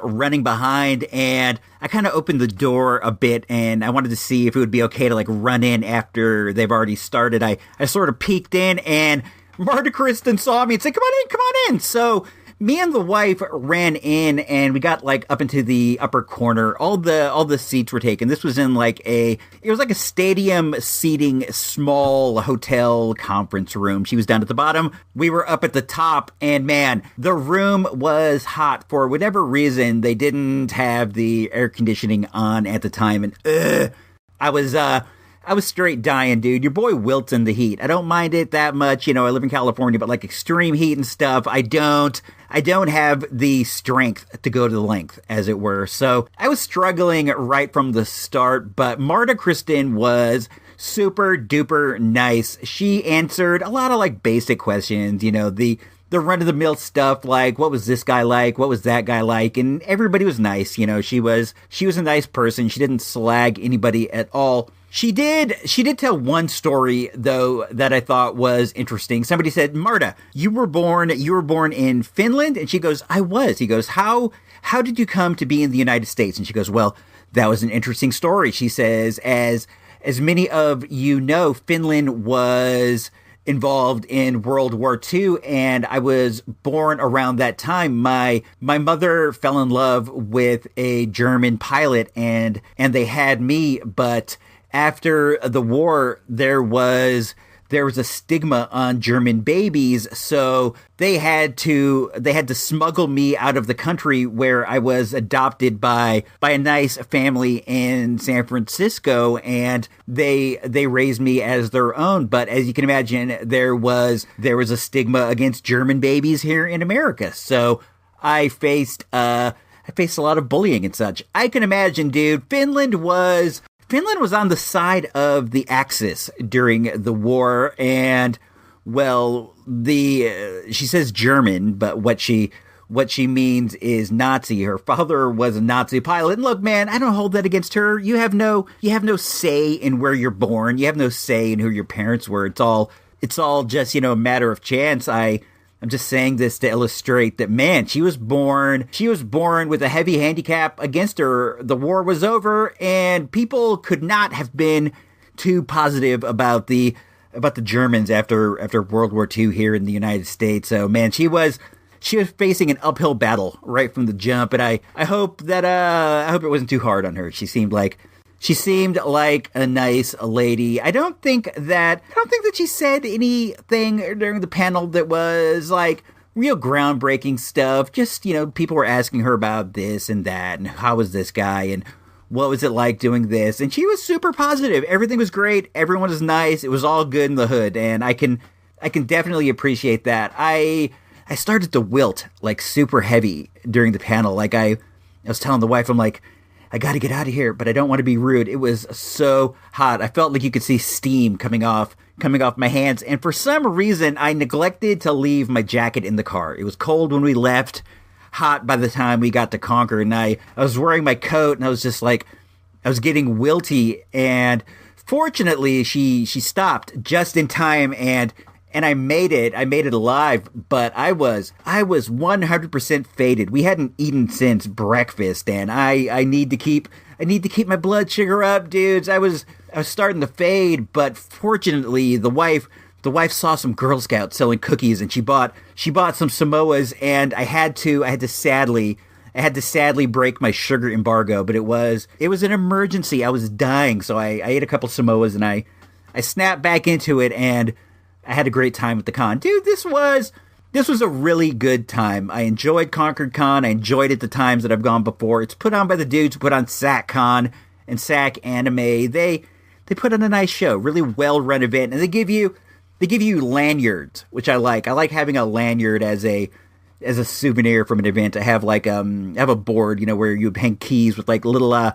running behind, and I kind of opened the door a bit, and I wanted to see if it would be okay to like run in after they've already started. I sort of peeked in, and Marta Kristen saw me and said, come on in. So me and the wife ran in, and we got like up into the upper corner. All the seats were taken. This was in it was like a stadium seating, small hotel conference room. She was down at the bottom. We were up at the top, and man, the room was hot. For whatever reason, they didn't have the air conditioning on at the time, and I I was straight dying, dude. Your boy wilts in the heat. I don't mind it that much. I live in California, but like extreme heat and stuff, I don't have the strength to go to the length, as it were. So I was struggling right from the start, but Marta Kristen was super duper nice. She answered a lot of like basic questions, the run-of-the-mill stuff, like, what was this guy like? What was that guy like? And everybody was nice. She was a nice person. She didn't slag anybody at all. She did tell one story, though, that I thought was interesting. Somebody said, Marta, you were born in Finland? And she goes, I was. He goes, how did you come to be in the United States? And she goes, well, that was an interesting story. She says, as many of you know, Finland was involved in World War II, and I was born around that time. My mother fell in love with a German pilot, and they had me, but after the war, there was a stigma on German babies, so they had to smuggle me out of the country, where I was adopted by a nice family in San Francisco, and they raised me as their own. But as you can imagine, there was a stigma against German babies here in America. So I faced a lot of bullying and such. I can imagine, dude. Finland was on the side of the Axis during the war, and, well, she says German, but what she means is Nazi. Her father was a Nazi pilot. And look, man, I don't hold that against her. You have no say in where you're born. You have no say in who your parents were. It's all just, a matter of chance. I'm just saying this to illustrate that, man, she was born with a heavy handicap against her. The war was over, and people could not have been too positive about the Germans after World War II here in the United States. So, man, she was facing an uphill battle right from the jump, and I hope it wasn't too hard on her. She seemed like a nice lady. I don't think that she said anything during the panel that was like real groundbreaking stuff. Just, people were asking her about this and that, and how was this guy, and what was it like doing this? And she was super positive. Everything was great. Everyone was nice. It was all good in the hood, and I can definitely appreciate that. I started to wilt like super heavy during the panel. Like I was telling the wife, I'm like, I got to get out of here, but I don't want to be rude. It was so hot. I felt like you could see steam coming off my hands. And for some reason, I neglected to leave my jacket in the car. It was cold when we left, hot by the time we got to Concord. And I was wearing my coat, and I was just like, I was getting wilty. And fortunately, she stopped just in time, and I made it alive, but I was 100% faded. We hadn't eaten since breakfast, and I need to keep my blood sugar up, dudes. I was starting to fade, but fortunately the wife saw some Girl Scouts selling cookies, and she bought some Samoas, and I had to sadly break my sugar embargo, but it was an emergency. I was dying, so I ate a couple Samoas, and I snapped back into it, and I had a great time at the con. Dude, this was a really good time. I enjoyed Concord Con. I enjoyed it the times that I've gone before. It's put on by the dudes who put on SAC Con and SAC Anime. They put on a nice show, really well-run event, and they give you lanyards, which I like. I like having a lanyard as a souvenir from an event. I have like I have a board, where you hang keys with like little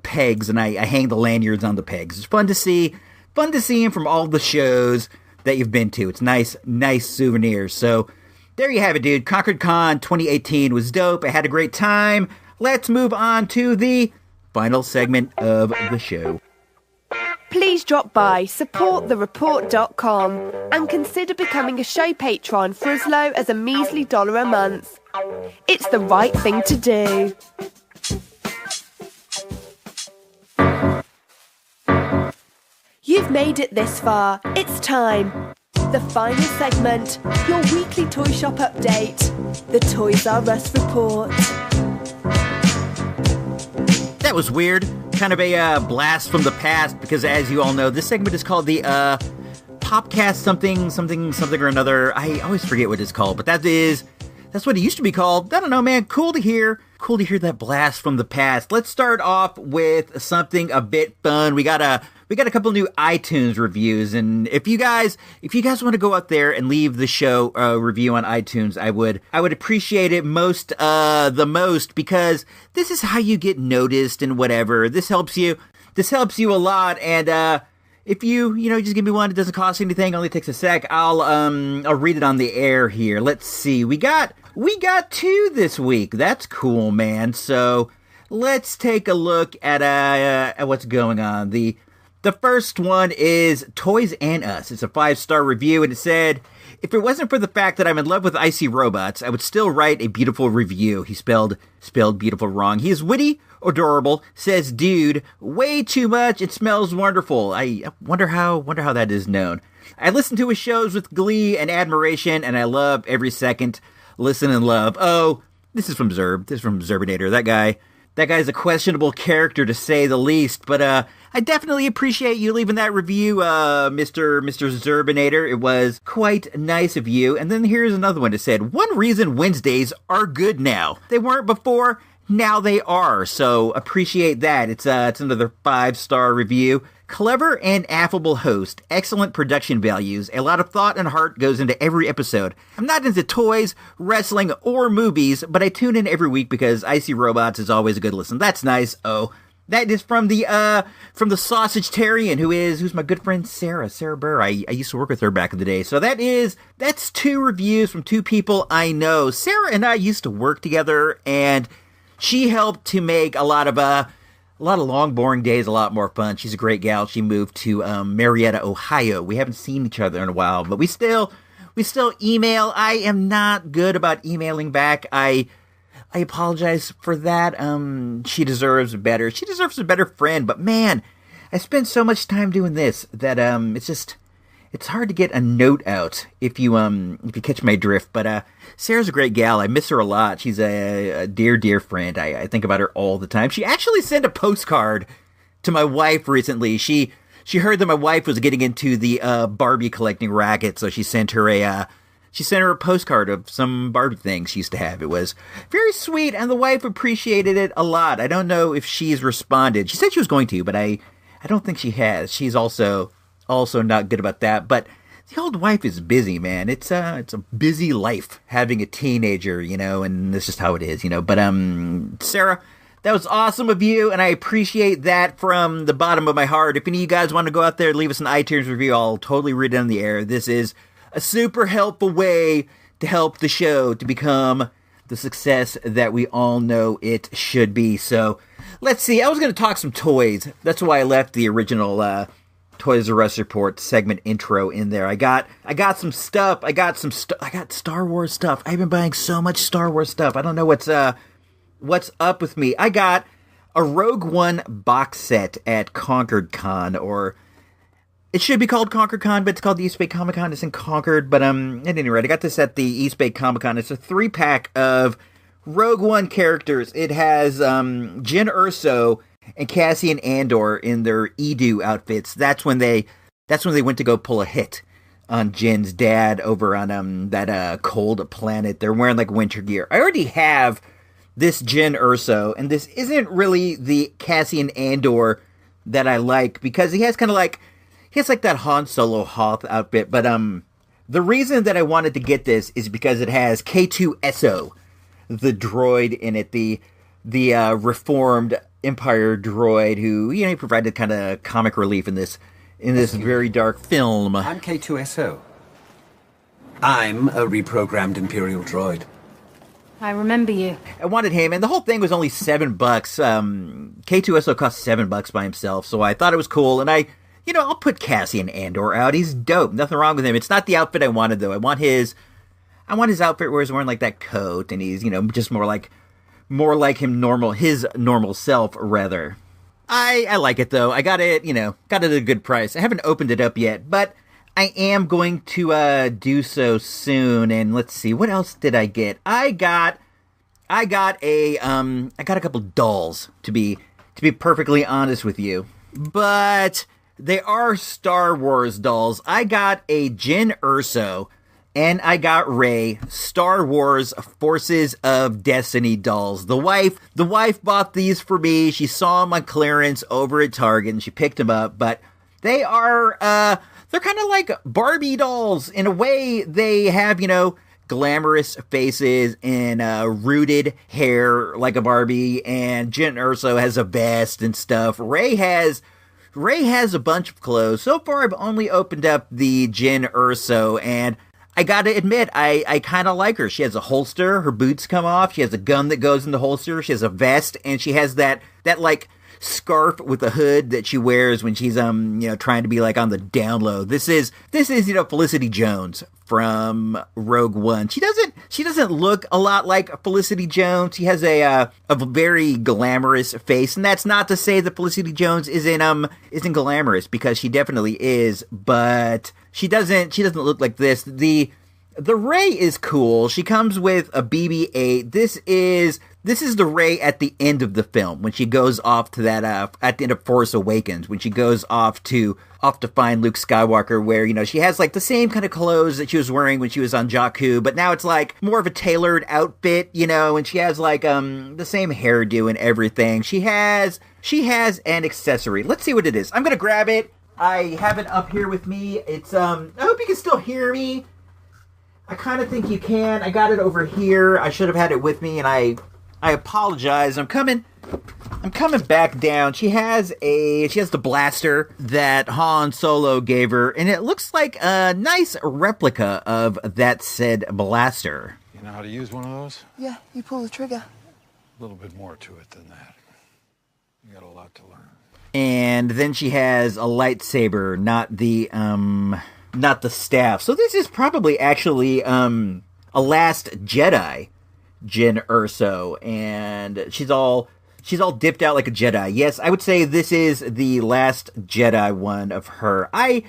pegs, and I hang the lanyards on the pegs. It's fun to see them from all the shows that you've been to. It's nice souvenirs. So there you have it, dude. Concord Con 2018 was dope. I had a great time. Let's move on to the final segment of the show. Please drop by supportthereport.com and consider becoming a show patron for as low as a measly $1 a month. It's the right thing to do. You've made it this far. It's time. The final segment, your weekly toy shop update, the Toys R Us report. That was weird. Kind of a blast from the past, because as you all know, this segment is called the Popcast something or another. I always forget what it's called, but that's what it used to be called. I don't know, man. Cool to hear that blast from the past. Let's start off with something a bit fun. We got a we got a couple new iTunes reviews, and if you guys want to go out there and leave the show review on iTunes, I would appreciate it the most, because this is how you get noticed and whatever. This helps you a lot, and if you just give me one, it doesn't cost anything, only takes a sec. I'll read it on the air here. Let's see, we got 2 this week. That's cool, man. So let's take a look at what's going on. The first one is Toys and Us. It's a 5-star review, and it said, "If it wasn't for the fact that I'm in love with icy robots, I would still write a beautiful review." He spelled beautiful wrong. He is witty, adorable, says dude, way too much, it smells wonderful. I wonder how that is known. I listen to his shows with glee and admiration, and I love every second. Listen and love. Oh, this is from Zerb. This is from Zerbinator. That guy's a questionable character, to say the least, but I definitely appreciate you leaving that review, Mr. Zerbinator. It was quite nice of you. And then here's another one that said, "One reason Wednesdays are good now. They weren't before, now they are." So appreciate that. It's another 5-star review. "Clever and affable host, excellent production values, a lot of thought and heart goes into every episode. I'm not into toys, wrestling, or movies, but I tune in every week because Icy Robots is always a good listen." That's nice. Oh, that is from the Sausagetarian, who's my good friend Sarah Burr. I used to work with her back in the day. So that's 2 reviews from 2 people I know. Sarah and I used to work together, and she helped to make a lot of long, boring days a lot more fun. She's a great gal. She moved to Marietta, Ohio. We haven't seen each other in a while, but we still email. I am not good about emailing back. I apologize for that. She deserves better. She deserves a better friend. But man, I spend so much time doing this that it's hard to get a note out if you catch my drift. But Sarah's a great gal. I miss her a lot. She's a dear friend. I think about her all the time. She actually sent a postcard to my wife recently. She heard that my wife was getting into the Barbie collecting racket, so she sent her a postcard of some Barbie things she used to have. It was very sweet, and the wife appreciated it a lot. I don't know if she's responded. She said she was going to, but I don't think she has. She's also not good about that. But the old wife is busy, man. It's a busy life having a teenager, and that's just how it is, But Sarah, that was awesome of you, and I appreciate that from the bottom of my heart. If any of you guys want to go out there and leave us an iTunes review, I'll totally read it on the air. This is a super helpful way to help the show to become the success that we all know it should be. So let's see. I was going to talk some toys. That's why I left the original Toys R Us Report segment intro in there. I got some stuff. I got Star Wars stuff. I've been buying so much Star Wars stuff. I don't know what's up with me. I got a Rogue One box set at Concord Con, or it should be called Concord Con, but it's called the East Bay Comic Con. It's in Concord, but at any rate, I got this at the East Bay Comic Con. It's a 3-pack of Rogue One characters. It has Jyn Erso and Cassian Andor in their Edu outfits. That's when they went to go pull a hit on Jin's dad over on that cold planet. They're wearing like winter gear. I already have this Jyn Erso, and this isn't really the Cassian Andor that I like, because he has like that Han Solo Hoth outfit. But the reason that I wanted to get this is because it has K2SO, the droid in it, the reformed Empire droid who, he provided kind of comic relief in this very dark film. I'm K2SO. I'm a reprogrammed Imperial droid. I remember you. I wanted him, and the whole thing was only $7. K2SO cost $7 by himself, so I thought it was cool, and I'll put Cassian Andor out. He's dope. Nothing wrong with him. It's not the outfit I wanted, though. I want his outfit where he's wearing like that coat, and he's, just more like his normal self, rather. I like it, though. I got it at a good price. I haven't opened it up yet, but I am going to do so soon. And let's see, what else did I get? I got a couple dolls, to be perfectly honest with you. But they are Star Wars dolls. I got a Jyn Erso, and I got Rey, Star Wars Forces of Destiny dolls. The wife bought these for me. She saw them on clearance over at Target, and she picked them up. But They are, they're kind of like Barbie dolls. In a way, they have, glamorous faces and rooted hair like a Barbie, and Jyn Erso has a vest and stuff. Ray has a bunch of clothes. So far, I've only opened up the Jyn Erso, and I gotta admit, I kind of like her. She has a holster, her boots come off, she has a gun that goes in the holster, she has a vest, and she has that like scarf with a hood that she wears when she's trying to be like on the down low. This is Felicity Jones from Rogue One. She doesn't look a lot like Felicity Jones. She has a very glamorous face, and that's not to say that Felicity Jones isn't glamorous, because she definitely is, but she doesn't look like this. The Rey is cool. She comes with a BB-8. This is the Rey at the end of the film, when she goes off to that at the end of Force Awakens, when she goes off to find Luke Skywalker, where she has like the same kind of clothes that she was wearing when she was on Jakku, but now it's like more of a tailored outfit, and she has like the same hairdo and everything. She has an accessory. Let's see what it is. I'm gonna grab it. I have it up here with me. It's I hope you can still hear me. I kind of think you can. I got it over here. I should have had it with me, and I apologize. I'm coming back down. She has the blaster that Han Solo gave her, and it looks like a nice replica of that said blaster. You know how to use one of those? Yeah, you pull the trigger. A little bit more to it than that. You got a lot to learn. And then she has a lightsaber, not the staff. So this is probably actually a Last Jedi Jyn Erso, and she's all dipped out like a Jedi. Yes, I would say this is the Last Jedi one of her. I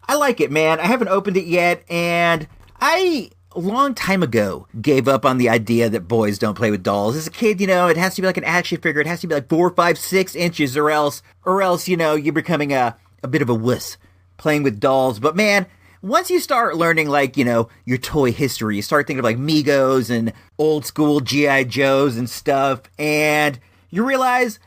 like it, man. I haven't opened it yet, and I a long time ago gave up on the idea that boys don't play with dolls. As a kid, it has to be like an action figure. It has to be like 4, 5, 6 inches, or else you're becoming a bit of a wuss playing with dolls. But man, once you start learning, like, your toy history, you start thinking of, like, Migos and old school G.I. Joes and stuff, and you realize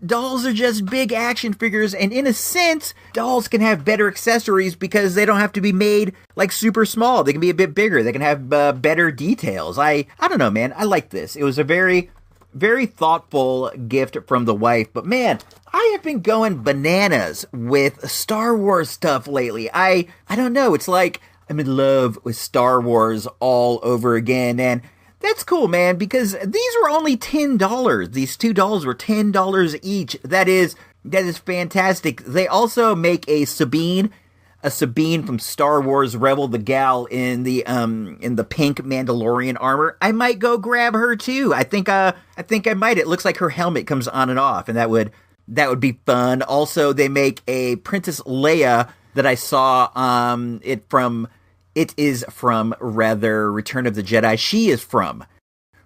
dolls are just big action figures, and in a sense, dolls can have better accessories because they don't have to be made, like, super small. They can be a bit bigger. They can have better details. I don't know, man. I like this. It was a very, very thoughtful gift from the wife, but man, I have been going bananas with Star Wars stuff lately. I don't know. It's like I'm in love with Star Wars all over again. And that's cool, man, because these were only $10. These $2 were $10 each. That is fantastic. They also make a Sabine from Star Wars Rebel, the gal in the pink Mandalorian armor. I might go grab her too. I think I might. It looks like her helmet comes on and off, and that would be fun. Also, they make a Princess Leia that I saw it is from Return of the Jedi. She is from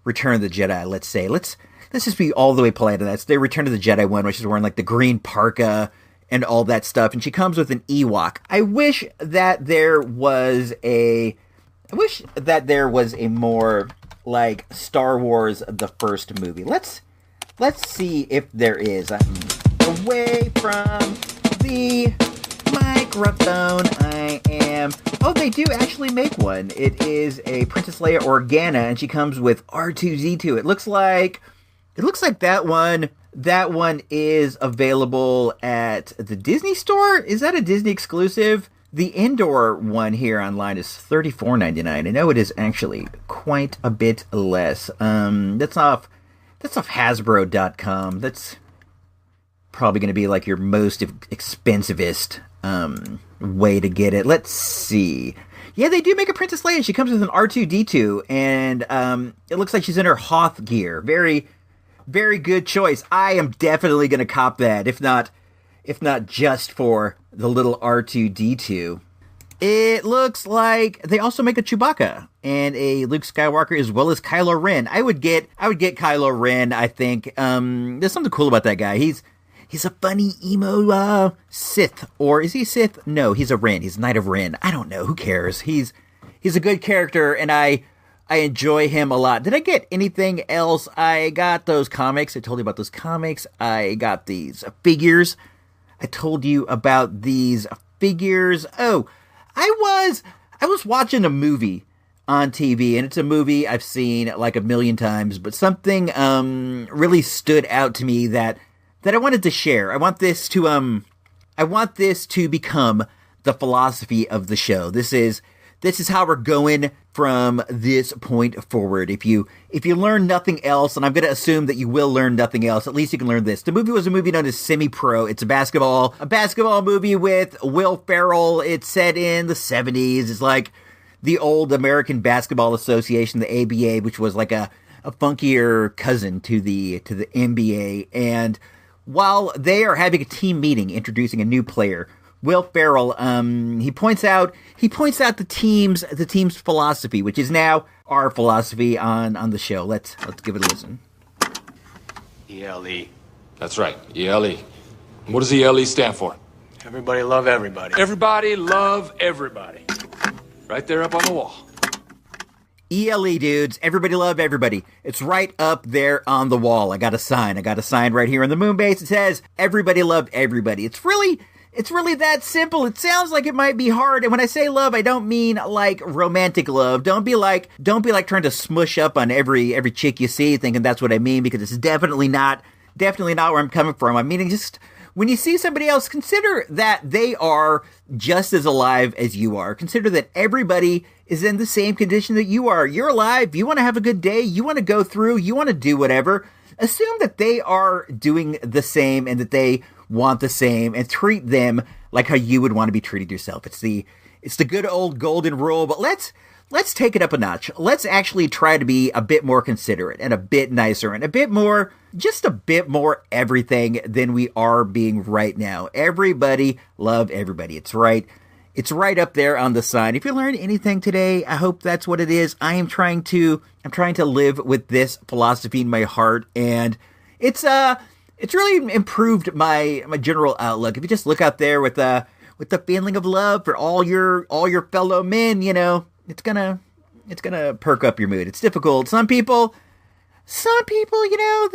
Return of the Jedi, let's say. Let's just be all the way polite to that. It's the Return of the Jedi one, where she's wearing like the green parka and all that stuff, and she comes with an Ewok. I wish that there was a more like Star Wars the first movie. Let's see if there is. Away from the microphone, I am. Oh, they do actually make one. It is a Princess Leia Organa, and she comes with R2-D2. It looks like that one. That one is available at the Disney Store. Is that a Disney exclusive? The indoor one here online is $34.99. I know it is actually quite a bit less. That's off Hasbro.com. That's probably going to be like your most expensivest way to get it. Let's see. Yeah, they do make a Princess Leia. She comes with an R2-D2, and it looks like she's in her Hoth gear. Very, very good choice. I am definitely going to cop that, if not just for the little R2-D2. It looks like they also make a Chewbacca and a Luke Skywalker, as well as Kylo Ren. I would get Kylo Ren, I think. There's something cool about that guy. He's a funny emo Sith. Or is he Sith? No, he's a Ren. He's Knight of Ren. I don't know. Who cares? He's a good character, and I enjoy him a lot. Did I get anything else? I got those comics. I told you about those comics. I got these figures. told you about these figures. Oh, I was watching a movie on TV, and it's a movie I've seen like a million times, but something really stood out to me that I wanted to share. I want this to become the philosophy of the show. This is how we're going from this point forward. If you learn nothing else, and I'm going to assume that you will learn nothing else, at least you can learn this. The movie was a movie known as Semi-Pro. It's a basketball movie with Will Ferrell. It's set in the 70s. It's like the old American Basketball Association, the ABA, which was like a funkier cousin to the NBA. And while they are having a team meeting introducing a new player, Will Ferrell, he points out the team's philosophy, which is now our philosophy on the show. Let's give it a listen. E.L.E. That's right, E.L.E. What does E.L.E. stand for? Everybody love everybody. Everybody love everybody. Right there up on the wall. E.L.E. dudes, everybody love everybody. It's right up there on the wall. I got a sign right here in the moon base. It says, everybody love everybody. It's really that simple. It sounds like it might be hard. And when I say love, I don't mean like romantic love. Don't be like trying to smush up on every chick you see thinking that's what I mean, because it's definitely not where I'm coming from. I'm meaning just when you see somebody else, consider that they are just as alive as you are. Consider that everybody is in the same condition that you are. You're alive. You want to have a good day. You want to go through. You want to do whatever. Assume that they are doing the same and that they want the same, and treat them like how you would want to be treated yourself. It's the good old golden rule, but let's take it up a notch. Let's actually try to be a bit more considerate and a bit nicer and just a bit more everything than we are being right now. Everybody love everybody. It's right up there on the sign. If you learned anything today, I hope that's what it is. I'm trying to live with this philosophy in my heart, and it's really improved my general outlook. If you just look out there with the feeling of love for all your fellow men, you know, it's gonna perk up your mood. It's difficult. Some people, you know,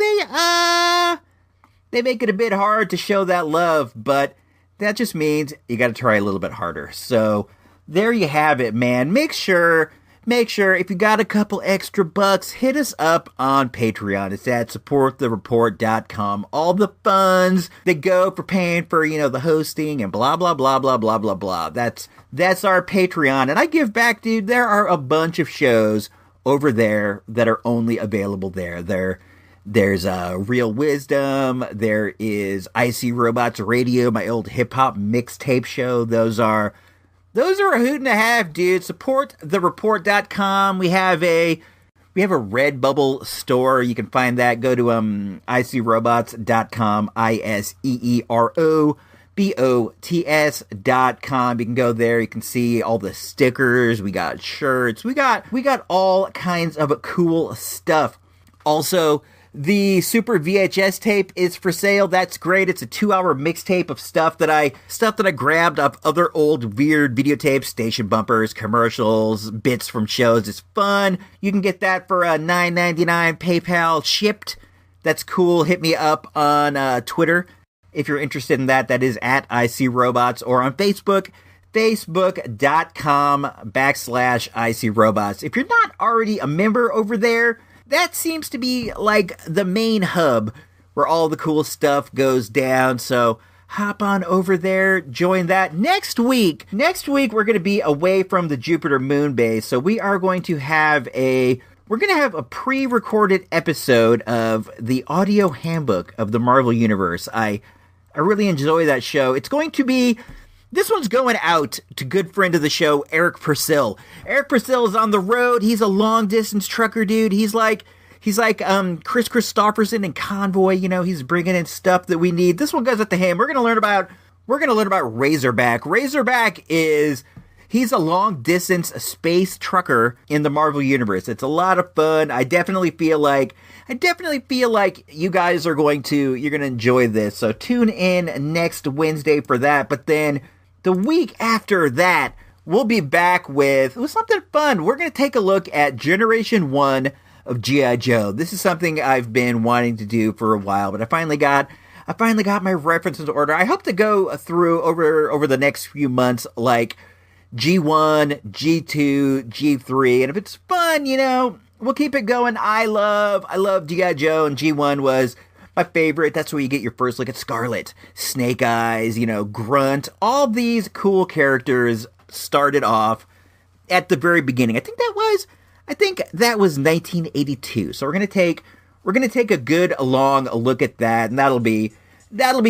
they make it a bit hard to show that love, but that just means you got to try a little bit harder. So there you have it, man. Make sure if you got a couple extra bucks, hit us up on Patreon. It's at supportthereport.com. All the funds that go for paying for, you know, the hosting and blah, blah, blah, blah, blah, blah, blah. That's our Patreon. And I give back, dude. There are a bunch of shows over there that are only available there. There's Real Wisdom. There is IC Robots Radio, my old hip-hop mixtape show. Those are a hoot and a half, dude. Supportthereport.com. We have a Redbubble store. You can find that. Go to icrobots.com, ISEEROBOTS.com. You can go there. You can see all the stickers. We got shirts. We got all kinds of cool stuff. Also, the Super VHS tape is for sale. That's great. It's a 2-hour mixtape of stuff that I grabbed off other old weird videotapes, station bumpers, commercials, bits from shows. It's fun. You can get that for $9.99 PayPal shipped. That's cool. Hit me up on Twitter if you're interested in that. That is at ICRobots, or on Facebook, facebook.com/ICRobots. If you're not already a member over there, that seems to be like the main hub where all the cool stuff goes down. So hop on over there, join that. Next week, we're going to be away from the Jupiter moon base. So we are going to have a pre-recorded episode of the audio handbook of the Marvel Universe. I really enjoy that show. This one's going out to good friend of the show, Eric Purcell. Eric Purcell is on the road. He's a long-distance trucker, dude. He's like Chris Christopherson and Convoy. You know, he's bringing in stuff that we need. This one goes out to him. We're gonna learn about Razorback. He's a long-distance space trucker in the Marvel Universe. It's a lot of fun. I definitely feel like you guys you're gonna enjoy this. So tune in next Wednesday for that. But then the week after that, we'll be back with something fun. We're going to take a look at Generation 1 of G.I. Joe. This is something I've been wanting to do for a while, but I finally got I finally got my references in order. I hope to go through over the next few months, like G1, G2, G3, and if it's fun, we'll keep it going. I love G.I. Joe, and G1 was my favorite. That's where you get your first look at Scarlet, Snake Eyes, Grunt. All these cool characters started off at the very beginning. I think that was 1982. So we're gonna take a good long look at that, and that'll be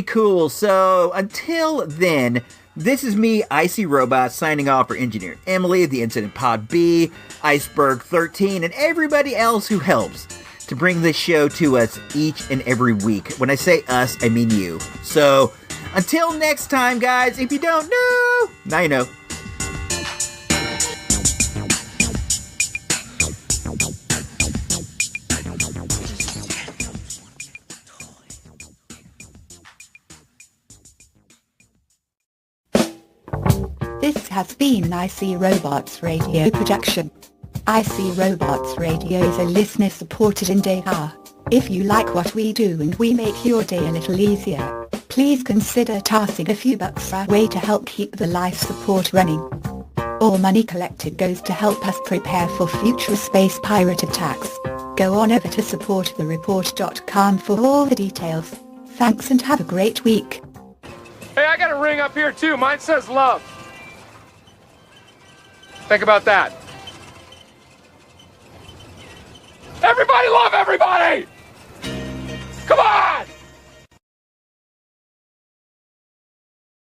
cool. So until then, this is me, Icy Robot, signing off for Engineer Emily, the Incident Pod B, Iceberg 13, and everybody else who helps to bring this show to us each and every week. When I say us, I mean you. So until next time, guys, if you don't know, now you know. This has been an IC Robots Radio production. IC Robots Radio is a listener-supported endeavor. If you like what we do and we make your day a little easier, please consider tossing a few bucks our way to help keep the life support running. All money collected goes to help us prepare for future space pirate attacks. Go on over to supportthereport.com for all the details. Thanks and have a great week. Hey, I got a ring up here too. Mine says love. Think about that. Everybody love everybody! Come on!